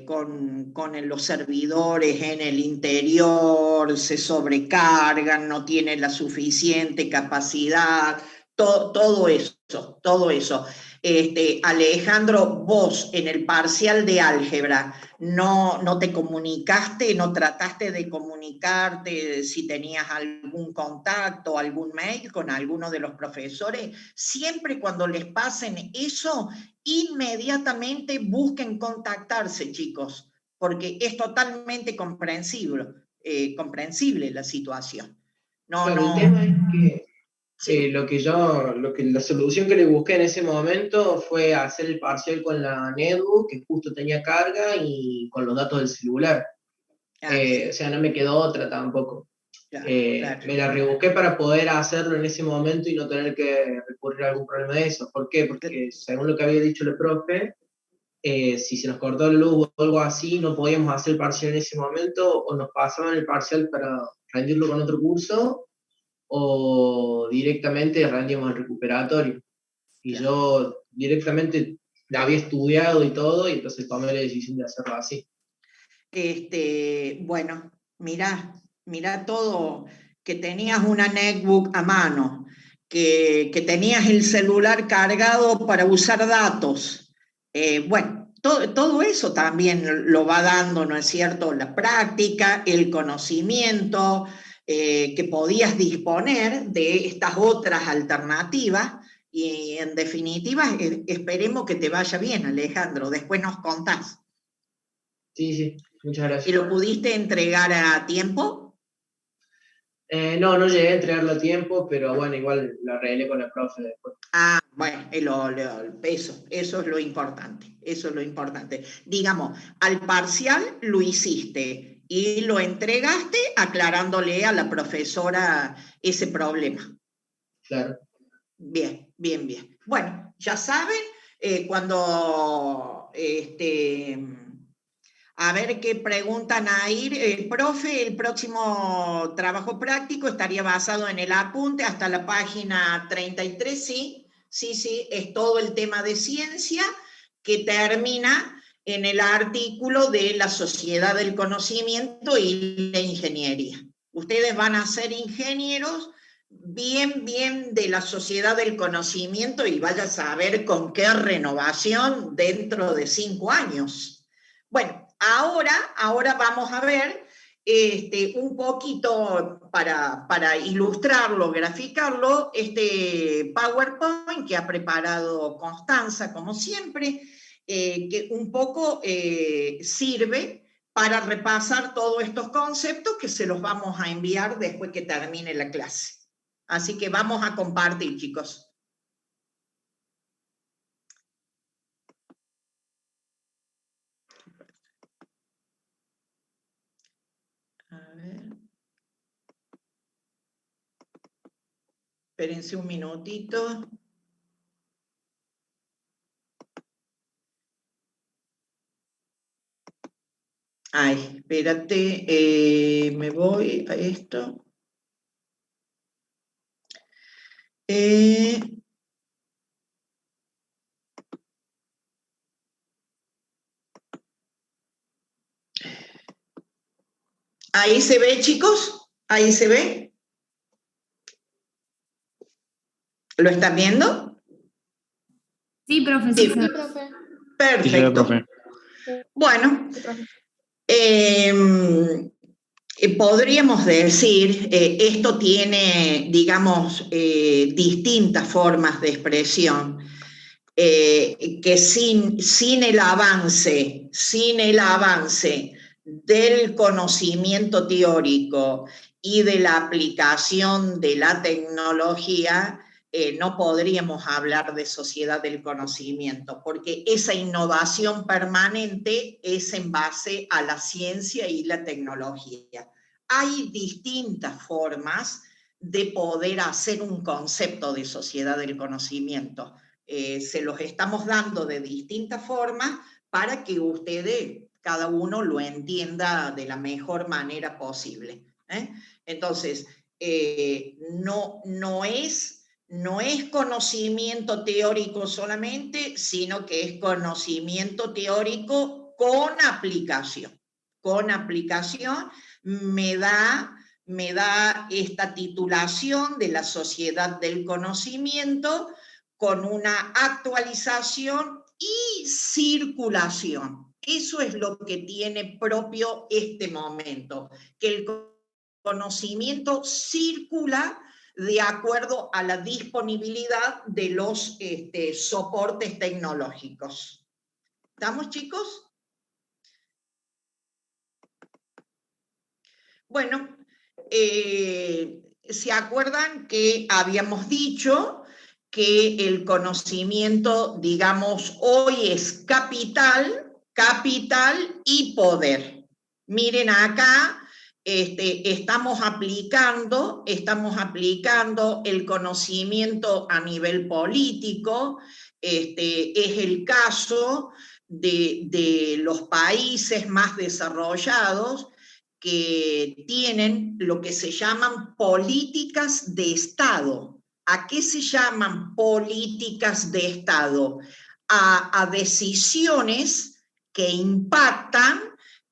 con los servidores en el interior, se sobrecargan, no tienen la suficiente capacidad, todo eso. Alejandro, vos en el parcial de álgebra, ¿no te comunicaste, no trataste de comunicarte si tenías algún contacto, algún mail con alguno de los profesores? Siempre cuando les pasen eso, inmediatamente busquen contactarse, chicos, porque es totalmente comprensible la situación. El tema es que la solución que le busqué en ese momento fue hacer el parcial con la netbook, que justo tenía carga, y con los datos del celular. O sea, no me quedó otra tampoco. Me la rebusqué para poder hacerlo en ese momento y no tener que recurrir a algún problema de eso. ¿Por qué? Porque según lo que había dicho el profe, si se nos cortó la luz o algo así, no podíamos hacer el parcial en ese momento, o nos pasaban el parcial para rendirlo con otro curso, o directamente rendíamos el recuperatorio. Y yo directamente la había estudiado y todo, y entonces tomé la decisión de hacerlo así. Bueno, mirá todo, que tenías una netbook a mano, que tenías el celular cargado para usar datos. Bueno, todo eso también lo va dando, ¿no es cierto?, la práctica, el conocimiento, que podías disponer de estas otras alternativas. Y en definitiva, esperemos que te vaya bien, Alejandro. Después nos contás. Sí, muchas gracias. ¿Y lo pudiste entregar a tiempo? No llegué a entregarlo a tiempo, pero bueno, igual lo arreglé con el profe después. Bueno, eso es lo importante, eso es lo importante. Digamos, al parcial lo hiciste y lo entregaste aclarándole a la profesora ese problema. Claro. Bien. Bueno, ya saben, cuando a ver qué preguntan a ir. Profe, el próximo trabajo práctico estaría basado en el apunte hasta la página 33, ¿sí? Sí, es todo el tema de ciencia que termina en el artículo de la sociedad del conocimiento y la ingeniería. Ustedes van a ser ingenieros bien de la sociedad del conocimiento y vaya a saber con qué renovación dentro de 5 años. Bueno, ahora vamos a ver un poquito para ilustrarlo, graficarlo, este PowerPoint que ha preparado Constanza, como siempre, que un poco sirve para repasar todos estos conceptos que se los vamos a enviar después que termine la clase. Así que vamos a compartir, chicos. A ver. Espérense un minutito. Ay, espérate, me voy a esto. Ahí se ve, chicos, ahí se ve. ¿Lo están viendo? Sí, profe. Sí, profe. Perfecto. Sí, profe. Bueno, podríamos decir, esto tiene, digamos, distintas formas de expresión, que sin el avance del conocimiento teórico y de la aplicación de la tecnología, no podríamos hablar de sociedad del conocimiento, porque esa innovación permanente es en base a la ciencia y la tecnología. Hay distintas formas de poder hacer un concepto de sociedad del conocimiento. Se los estamos dando de distintas formas para que ustedes, cada uno, lo entienda de la mejor manera posible. Entonces, no es conocimiento teórico solamente, sino que es conocimiento teórico con aplicación. Con aplicación me da esta titulación de la sociedad del conocimiento con una actualización y circulación. Eso es lo que tiene propio este momento, que el conocimiento circula de acuerdo a la disponibilidad de los soportes tecnológicos. ¿Estamos, chicos? Bueno, ¿se acuerdan que habíamos dicho que el conocimiento, digamos, hoy es capital y poder? Miren acá, estamos aplicando el conocimiento a nivel político. Es el caso de los países más desarrollados, que tienen lo que se llaman políticas de Estado. ¿A qué se llaman políticas de Estado? A decisiones que impactan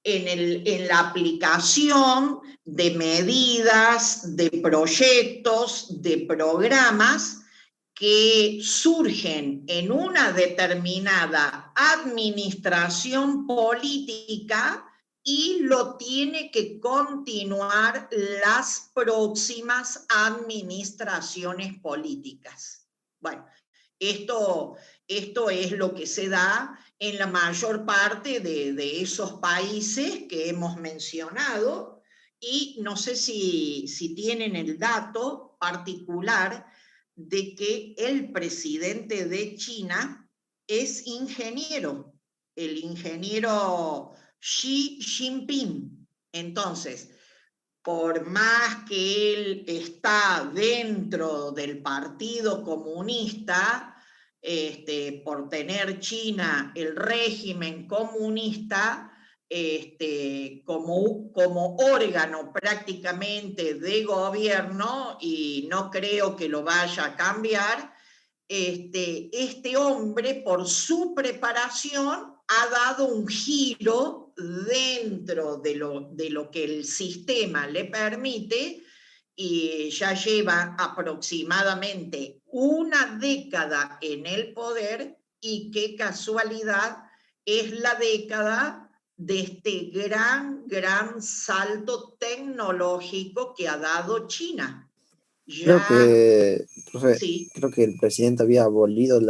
en la aplicación de medidas, de proyectos, de programas que surgen en una determinada administración política y lo tiene que continuar las próximas administraciones políticas. Bueno, esto es lo que se da en la mayor parte de esos países que hemos mencionado, y no sé si tienen el dato particular de que el presidente de China es ingeniero, el ingeniero Xi Jinping. Entonces, por más que él está dentro del Partido Comunista, por tener China el régimen comunista como órgano prácticamente de gobierno, y no creo que lo vaya a cambiar, este hombre, por su preparación, ha dado un giro dentro de lo que el sistema le permite, y ya lleva aproximadamente una década en el poder, y qué casualidad, es la década de este gran salto tecnológico que ha dado China. Creo que, profe, Sí. creo que el presidente había abolido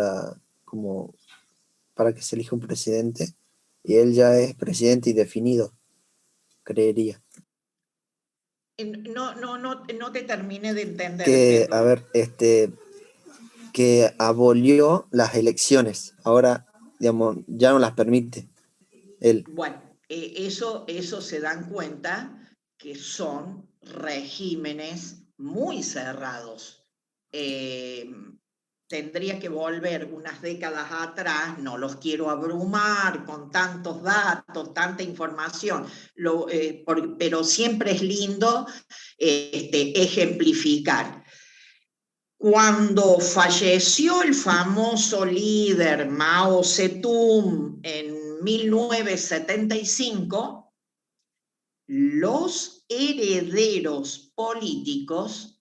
como para que se elija un presidente, y él ya es presidente indefinido, creería. No te terminé de entender, Que, Pedro. a ver, que abolió las elecciones. Ahora, digamos, ya no las permite él. Bueno, eso se dan cuenta que son regímenes muy cerrados. Tendría que volver unas décadas atrás, no los quiero abrumar con tantos datos, tanta información, pero siempre es lindo ejemplificar. Cuando falleció el famoso líder Mao Zedong en 1975, los herederos políticos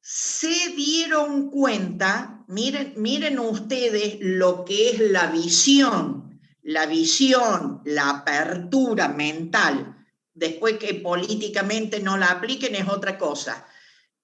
se dieron cuenta, miren ustedes lo que es la visión, la apertura mental, después que políticamente no la apliquen es otra cosa.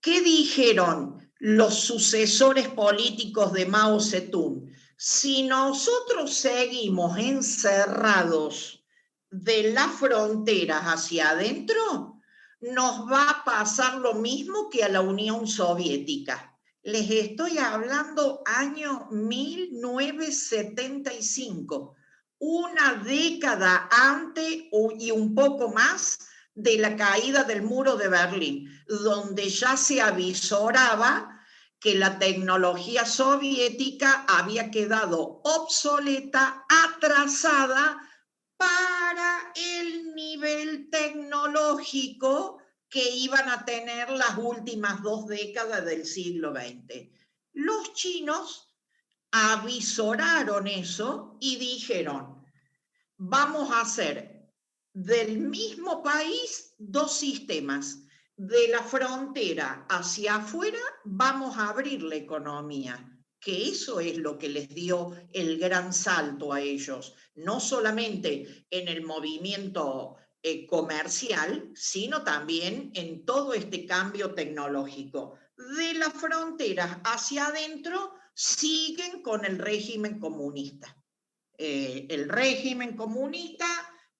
¿Qué dijeron los sucesores políticos de Mao Zedong? Si nosotros seguimos encerrados de las fronteras hacia adentro, nos va a pasar lo mismo que a la Unión Soviética. Les estoy hablando año 1975, una década antes y un poco más de la caída del muro de Berlín, donde ya se avisoraba que la tecnología soviética había quedado obsoleta, atrasada para el nivel tecnológico que iban a tener las últimas 2 décadas del siglo XX. Los chinos avisoraron eso y dijeron, vamos a hacer del mismo país 2 sistemas. De la frontera hacia afuera vamos a abrir la economía, que eso es lo que les dio el gran salto a ellos, no solamente en el movimiento comercial, sino también en todo este cambio tecnológico. De las fronteras hacia adentro siguen con el régimen comunista. El régimen comunista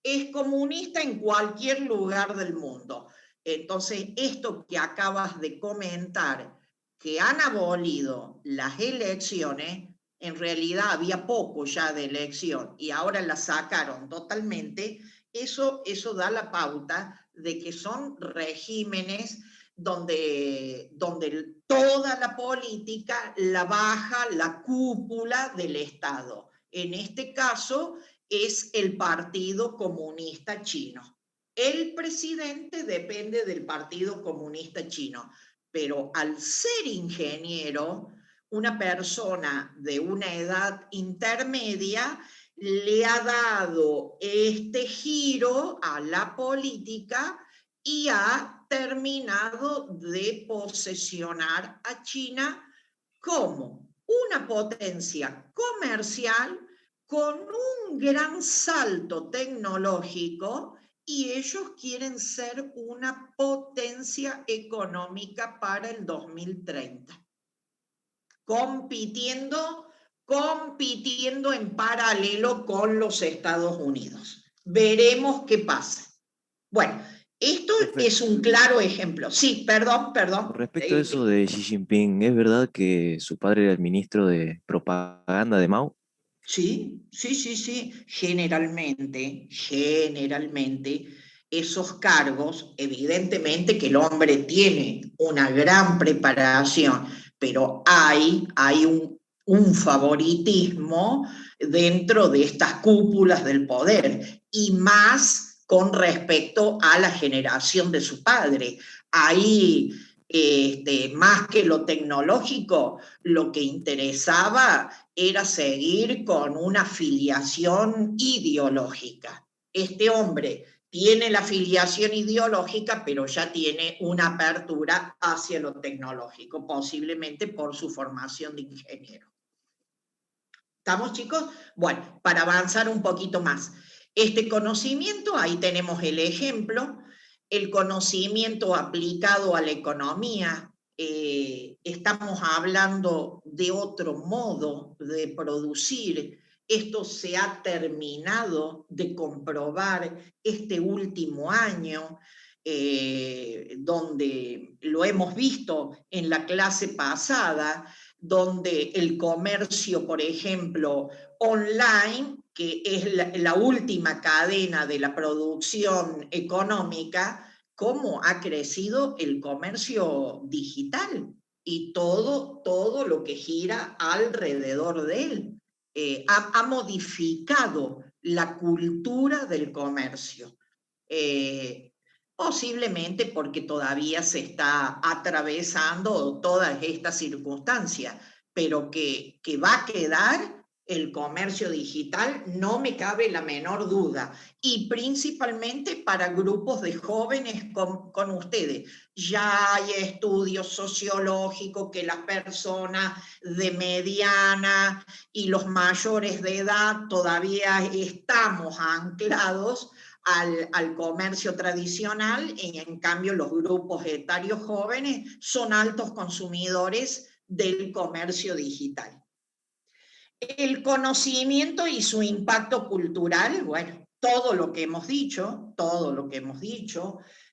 es comunista en cualquier lugar del mundo. Entonces, esto que acabas de comentar, que han abolido las elecciones, en realidad había poco ya de elección y ahora las sacaron totalmente, eso da la pauta de que son regímenes donde toda la política la baja la cúpula del Estado. En este caso es el Partido Comunista Chino. El presidente depende del Partido Comunista Chino, pero al ser ingeniero, una persona de una edad intermedia le ha dado este giro a la política y ha terminado de posesionar a China como una potencia comercial con un gran salto tecnológico y ellos quieren ser una potencia económica para el 2030, compitiendo en paralelo con los Estados Unidos. Veremos qué pasa. Bueno, esto es un claro ejemplo. Sí, perdón. Con respecto a eso de Xi Jinping, ¿es verdad que su padre era el ministro de propaganda de Mao? Sí. Generalmente, esos cargos, evidentemente que el hombre tiene una gran preparación, pero hay un favoritismo dentro de estas cúpulas del poder, y más con respecto a la generación de su padre. Ahí, más que lo tecnológico, lo que interesaba era seguir con una filiación ideológica. Este hombre tiene la filiación ideológica, pero ya tiene una apertura hacia lo tecnológico, posiblemente por su formación de ingeniero. ¿Estamos, chicos? Bueno, para avanzar un poquito más. Este conocimiento, ahí tenemos el ejemplo, el conocimiento aplicado a la economía. Estamos hablando de otro modo de producir. Esto se ha terminado de comprobar este último año, donde lo hemos visto en la clase pasada, donde el comercio, por ejemplo, online, que es la última cadena de la producción económica, cómo ha crecido el comercio digital y todo lo que gira alrededor de él. Ha modificado la cultura del comercio. Posiblemente porque todavía se está atravesando todas estas circunstancias, pero que va a quedar el comercio digital, no me cabe la menor duda, y principalmente para grupos de jóvenes con ustedes. Ya hay estudios sociológicos que las personas de mediana y los mayores de edad todavía estamos anclados al comercio tradicional, y en cambio los grupos etarios jóvenes son altos consumidores del comercio digital. El conocimiento y su impacto cultural, bueno, todo lo que hemos dicho,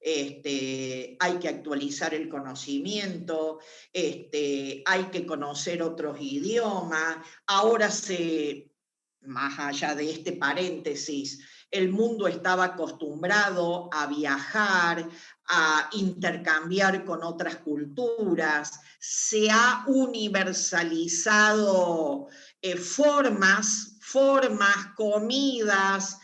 hay que actualizar el conocimiento, hay que conocer otros idiomas. Ahora más allá de este paréntesis, el mundo estaba acostumbrado a viajar, a intercambiar con otras culturas, se ha universalizado formas, comidas,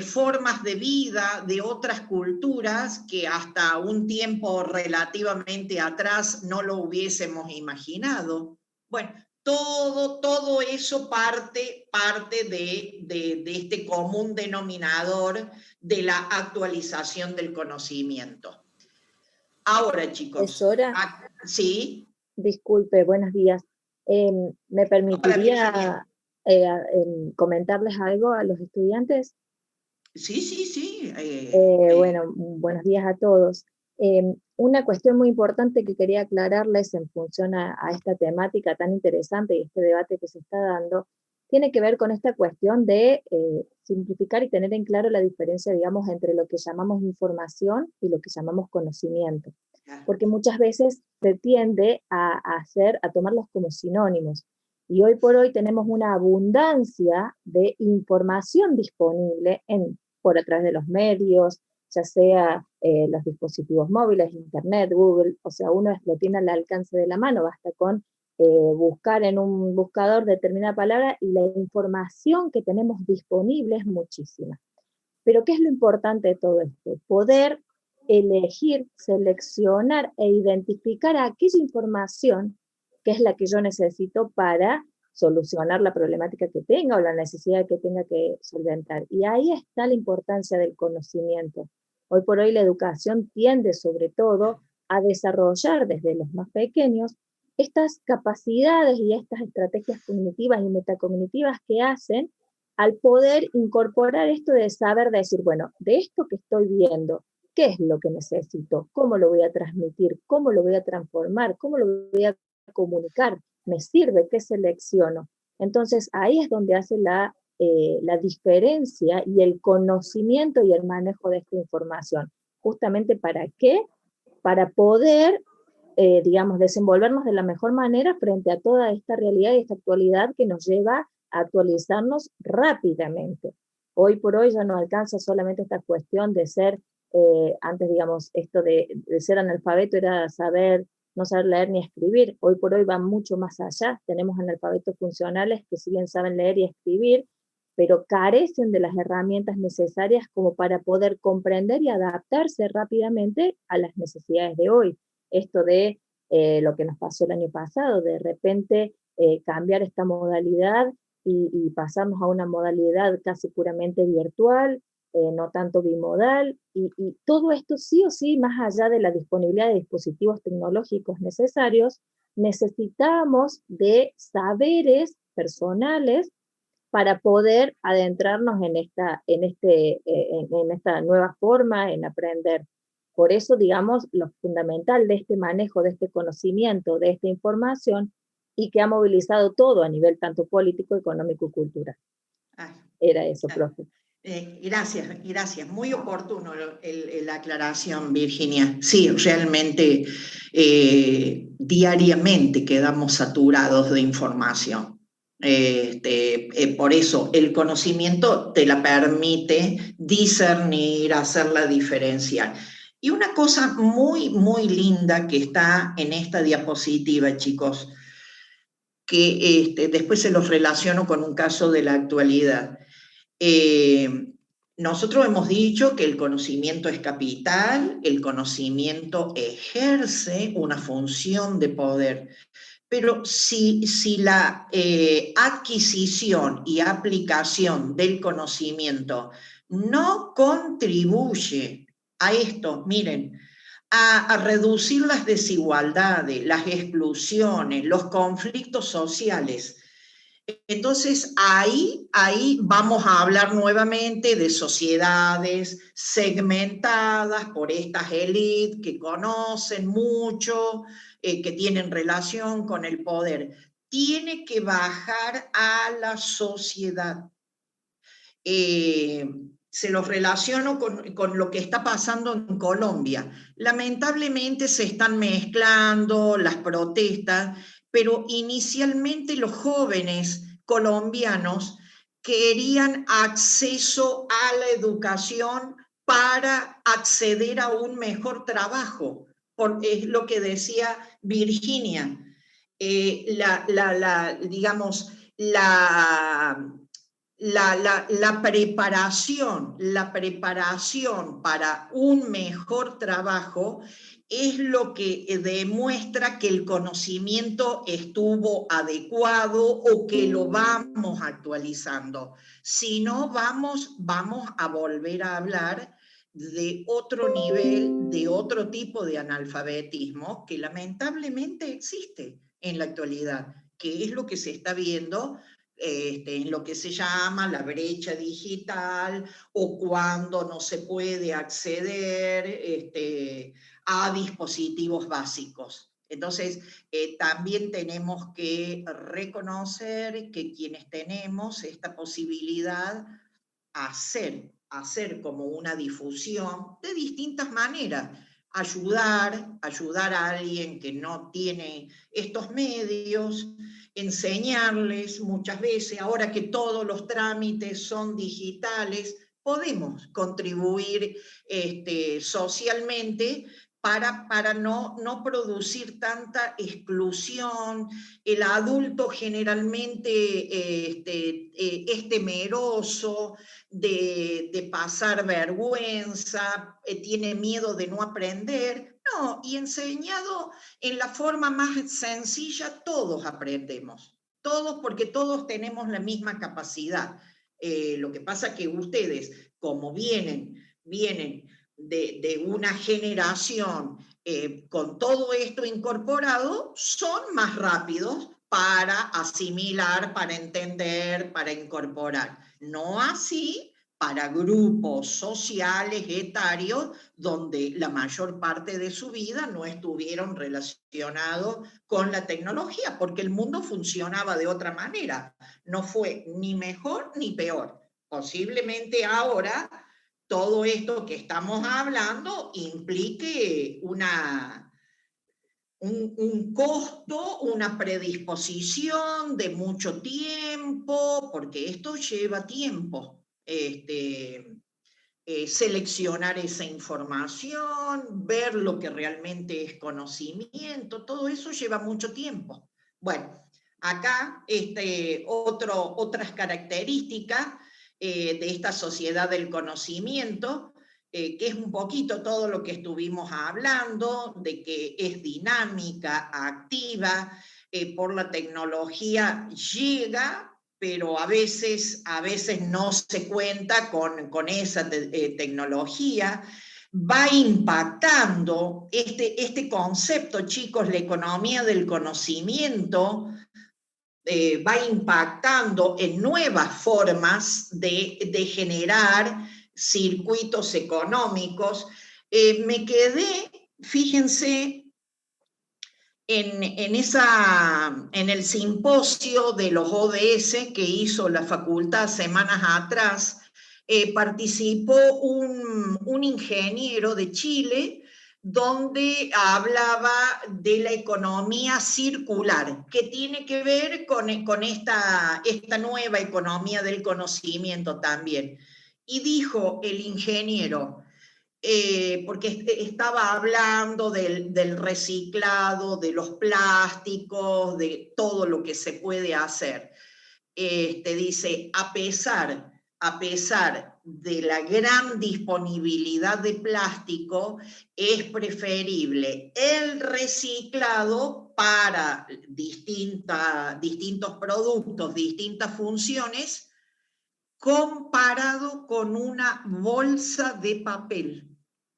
formas de vida de otras culturas que hasta un tiempo relativamente atrás no lo hubiésemos imaginado. Bueno, todo eso parte de este común denominador de la actualización del conocimiento. Ahora, chicos. Profesora, sí. Disculpe, buenos días. ¿Me permitiría comentarles algo a los estudiantes? Sí. Bueno, buenos días a todos. Una cuestión muy importante que quería aclararles en función a esta temática tan interesante y este debate que se está dando, tiene que ver con esta cuestión de simplificar y tener en claro la diferencia, digamos, entre lo que llamamos información y lo que llamamos conocimiento. Porque muchas veces se tiende a tomarlos como sinónimos. Y hoy por hoy tenemos una abundancia de información disponible por a través de los medios, ya sea los dispositivos móviles, internet, Google, o sea, uno lo tiene al alcance de la mano, basta con buscar en un buscador determinada palabra y la información que tenemos disponible es muchísima. Pero ¿qué es lo importante de todo esto? Poder elegir, seleccionar e identificar aquella información que es la que yo necesito para solucionar la problemática que tenga o la necesidad que tenga que solventar. Y ahí está la importancia del conocimiento. Hoy por hoy la educación tiende sobre todo a desarrollar desde los más pequeños estas capacidades y estas estrategias cognitivas y metacognitivas que hacen al poder incorporar esto de saber decir, bueno, de esto que estoy viendo, ¿qué es lo que necesito? ¿Cómo lo voy a transmitir? ¿Cómo lo voy a transformar? ¿Cómo lo voy a comunicar? ¿Me sirve? ¿Qué selecciono? Entonces ahí es donde hace la diferencia y el conocimiento y el manejo de esta información. ¿Justamente para qué? Para poder, digamos, desenvolvernos de la mejor manera frente a toda esta realidad y esta actualidad que nos lleva a actualizarnos rápidamente. Hoy por hoy ya no alcanza solamente esta cuestión de ser, antes digamos, esto de ser analfabeto era no saber leer ni escribir. Hoy por hoy va mucho más allá. Tenemos analfabetos funcionales que sí bien saben leer y escribir, pero carecen de las herramientas necesarias como para poder comprender y adaptarse rápidamente a las necesidades de hoy. Esto de lo que nos pasó el año pasado, de repente cambiar esta modalidad y pasarnos a una modalidad casi puramente virtual, no tanto bimodal, y todo esto sí o sí, más allá de la disponibilidad de dispositivos tecnológicos necesarios, necesitamos de saberes personales para poder adentrarnos en esta nueva forma, en aprender. Por eso, digamos, lo fundamental de este manejo, de este conocimiento, de esta información, y que ha movilizado todo a nivel tanto político, económico y cultural. Era eso, profe. Gracias. Muy oportuno la aclaración, Virginia. Sí, realmente diariamente quedamos saturados de información. Por eso el conocimiento te la permite discernir, hacerla diferencial. Y una cosa muy, muy linda que está en esta diapositiva, chicos, que después se los relaciono con un caso de la actualidad. Nosotros hemos dicho que el conocimiento es capital, el conocimiento ejerce una función de poder, pero si la adquisición y aplicación del conocimiento no contribuye a esto, miren, a reducir las desigualdades, las exclusiones, los conflictos sociales, entonces ahí vamos a hablar nuevamente de sociedades segmentadas por estas élites que conocen mucho, que tienen relación con el poder. Tiene que bajar a la sociedad. Se los relaciono con lo que está pasando en Colombia. Lamentablemente se están mezclando las protestas, pero inicialmente los jóvenes colombianos querían acceso a la educación para acceder a un mejor trabajo. Es lo que decía Virginia. Digamos, la preparación para un mejor trabajo es lo que demuestra que el conocimiento estuvo adecuado o que lo vamos actualizando. Si no, vamos a volver a hablar de otro nivel, de otro tipo de analfabetismo que lamentablemente existe en la actualidad, que es lo que se está viendo en lo que se llama la brecha digital, o cuando no se puede acceder a dispositivos básicos. Entonces, también tenemos que reconocer que quienes tenemos esta posibilidad, hacer como una difusión de distintas maneras, ayudar a alguien que no tiene estos medios, enseñarles muchas veces, ahora que todos los trámites son digitales, podemos contribuir socialmente para no producir tanta exclusión. El adulto generalmente es temeroso de pasar vergüenza, tiene miedo de no aprender. No, y enseñado en la forma más sencilla, todos aprendemos. Todos, porque todos tenemos la misma capacidad. Lo que pasa es que ustedes, como vienen de una generación con todo esto incorporado, son más rápidos para asimilar, para entender, para incorporar. No así para grupos sociales, etarios, donde la mayor parte de su vida no estuvieron relacionados con la tecnología, porque el mundo funcionaba de otra manera. No fue ni mejor ni peor. Posiblemente ahora todo esto que estamos hablando implique un costo, una predisposición de mucho tiempo, porque esto lleva tiempo. Seleccionar esa información, ver lo que realmente es conocimiento, todo eso lleva mucho tiempo. Bueno, acá otras características de esta sociedad del conocimiento, que es un poquito todo lo que estuvimos hablando, de que es dinámica, activa, por la tecnología llega, pero a veces no se cuenta con esa tecnología, va impactando este concepto, chicos, la economía del conocimiento, va impactando en nuevas formas de generar circuitos económicos. Me quedé, fíjense, en el simposio de los ODS que hizo la facultad semanas atrás, participó un ingeniero de Chile donde hablaba de la economía circular, que tiene que ver con esta nueva economía del conocimiento también. Y dijo el ingeniero, porque estaba hablando del reciclado, de los plásticos, de todo lo que se puede hacer. Dice, a pesar de la gran disponibilidad de plástico, es preferible el reciclado para distintos productos, distintas funciones, comparado con una bolsa de papel,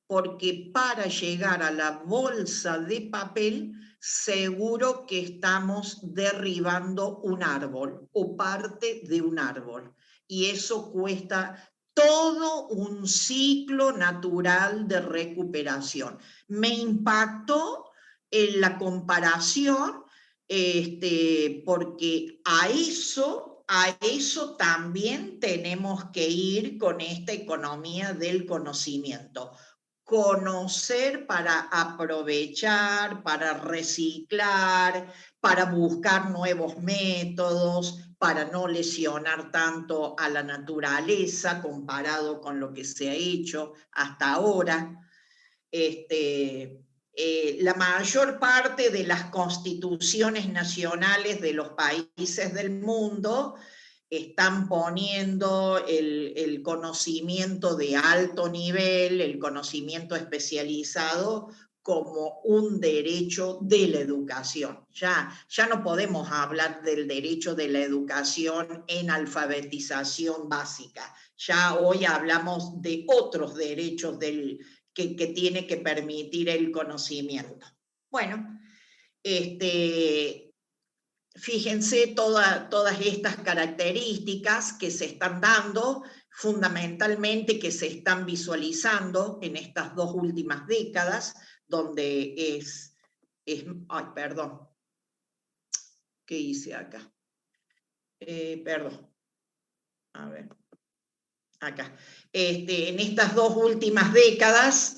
porque para llegar a la bolsa de papel, seguro que estamos derribando un árbol o parte de un árbol, y eso cuesta todo un ciclo natural de recuperación. Me impactó en la comparación, porque a eso también tenemos que ir con esta economía del conocimiento. Conocer para aprovechar, para reciclar, para buscar nuevos métodos, para no lesionar tanto a la naturaleza comparado con lo que se ha hecho hasta ahora. La mayor parte de las constituciones nacionales de los países del mundo están poniendo el conocimiento de alto nivel, el conocimiento especializado, como un derecho de la educación. Ya no podemos hablar del derecho de la educación en alfabetización básica. Ya hoy hablamos de otros derechos que tiene que permitir el conocimiento. Bueno, fíjense todas estas características que se están dando, fundamentalmente que se están visualizando en estas 2 últimas décadas, donde ay, perdón, ¿qué hice acá? Perdón, a ver, acá. En estas 2 últimas décadas,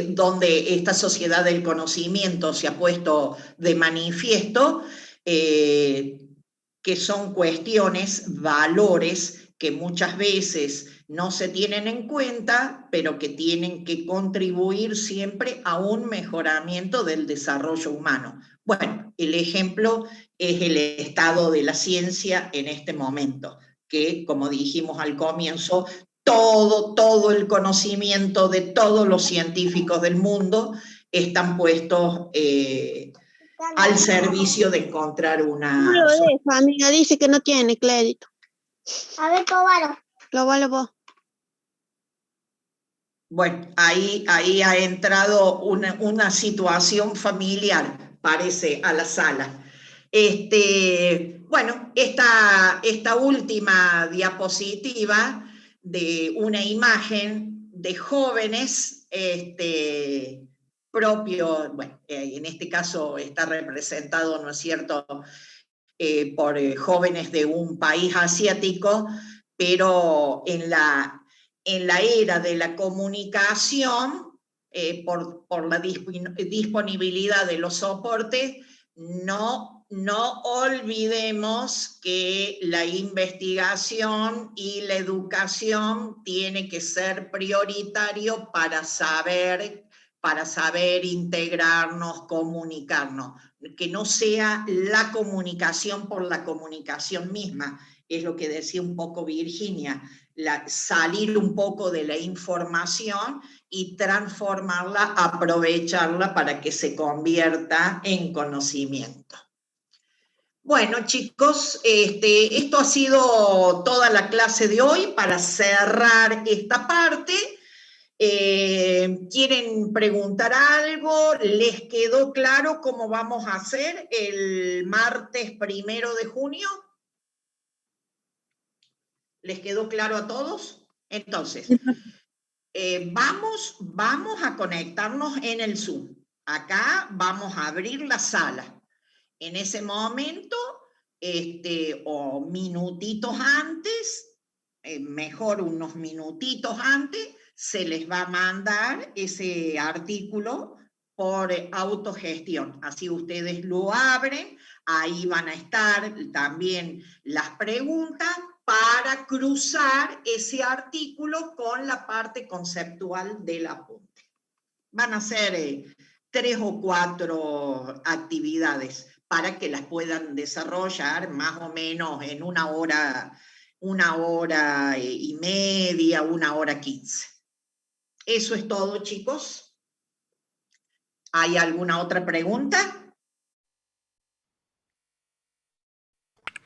donde esta sociedad del conocimiento se ha puesto de manifiesto, que son cuestiones, valores que muchas veces no se tienen en cuenta, pero que tienen que contribuir siempre a un mejoramiento del desarrollo humano. Bueno, el ejemplo es el estado de la ciencia en este momento, que, como dijimos al comienzo, todo el conocimiento de todos los científicos del mundo están puestos al servicio de encontrar una... No lo dejo, amiga, dice que no tiene crédito. A ver, probalo. Probalo vos. Bueno, ahí ha entrado una situación familiar, parece, a la sala. Bueno, esta última diapositiva de una imagen de jóvenes propio, bueno, en este caso está representado, ¿no es cierto?, por jóvenes de un país asiático, pero en la era de la comunicación, por la disponibilidad de los soportes, no olvidemos que la investigación y la educación tiene que ser prioritario para saber integrarnos, comunicarnos, que no sea la comunicación por la comunicación misma, es lo que decía un poco Virginia, salir un poco de la información y transformarla, aprovecharla para que se convierta en conocimiento. Bueno, chicos, esto ha sido toda la clase de hoy para cerrar esta parte. ¿Quieren preguntar algo? ¿Les quedó claro cómo vamos a hacer el martes 1 de junio? ¿Les quedó claro a todos? Entonces, vamos a conectarnos en el Zoom. Acá vamos a abrir la sala. En ese momento, o minutitos antes, mejor unos minutitos antes, se les va a mandar ese artículo por autogestión. Así ustedes lo abren, ahí van a estar también las preguntas para cruzar ese artículo con la parte conceptual del apunte. Van a ser 3 o 4 actividades para que las puedan desarrollar más o menos en 1 hora y media, 1h15. Eso es todo, chicos. ¿Hay alguna otra pregunta?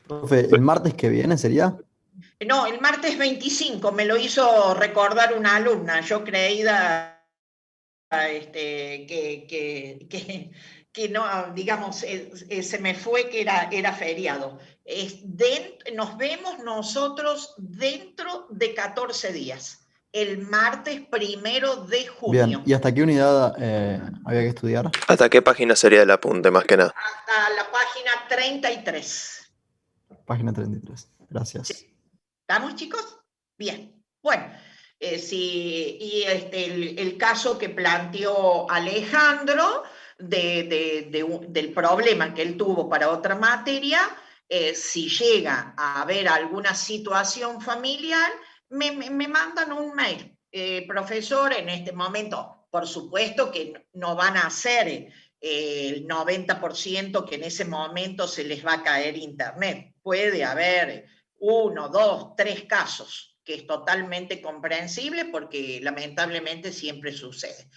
Profe, ¿el martes que viene sería? No, el martes 25, me lo hizo recordar una alumna. Yo creída que no, digamos, se me fue que era feriado. Nos vemos nosotros dentro de 14 días. El martes 1 de junio. Bien, ¿y hasta qué unidad había que estudiar? ¿Hasta qué página sería el apunte, más que nada? Hasta la página 33. Página 33, gracias. Sí. ¿Estamos, chicos? Bien. Bueno, el caso que planteó Alejandro del problema que él tuvo para otra materia, si llega a haber alguna situación familiar, me mandan un mail. Profesor, en este momento, por supuesto que no van a hacer el 90% que en ese momento se les va a caer internet. Puede haber 1, 2, 3 casos, que es totalmente comprensible porque lamentablemente siempre sucede.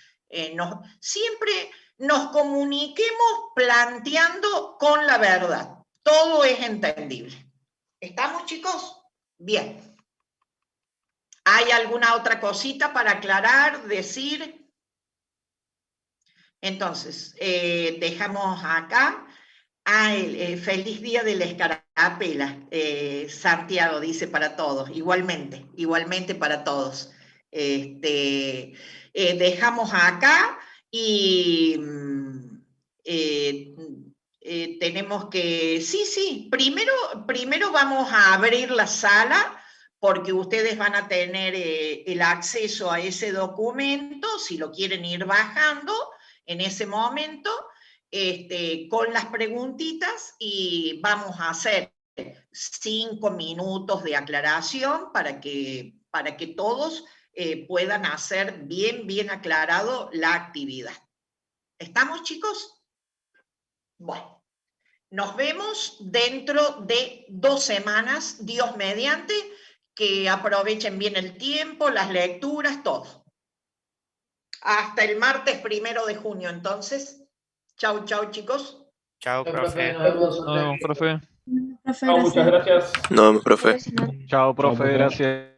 Siempre nos comuniquemos planteando con la verdad. Todo es entendible. ¿Estamos, chicos? Bien. ¿Hay alguna otra cosita para aclarar, decir? Entonces, dejamos acá. Feliz día de la escarapela. Santiago dice para todos, igualmente para todos. Dejamos acá y tenemos que, sí, primero vamos a abrir la sala porque ustedes van a tener el acceso a ese documento, si lo quieren ir bajando en ese momento, con las preguntitas, y vamos a hacer 5 minutos de aclaración para que todos puedan hacer bien aclarado la actividad. ¿Estamos, chicos? Bueno, nos vemos dentro de 2 semanas, Dios mediante, que aprovechen bien el tiempo, las lecturas, todo. Hasta el martes 1 de junio, entonces. Chau, chicos. Chao, profe. Nos vemos, Nos vemos, profe. Profe, Chao, muchas gracias. Nos vemos, profe. gracias. Chao, profe. Gracias.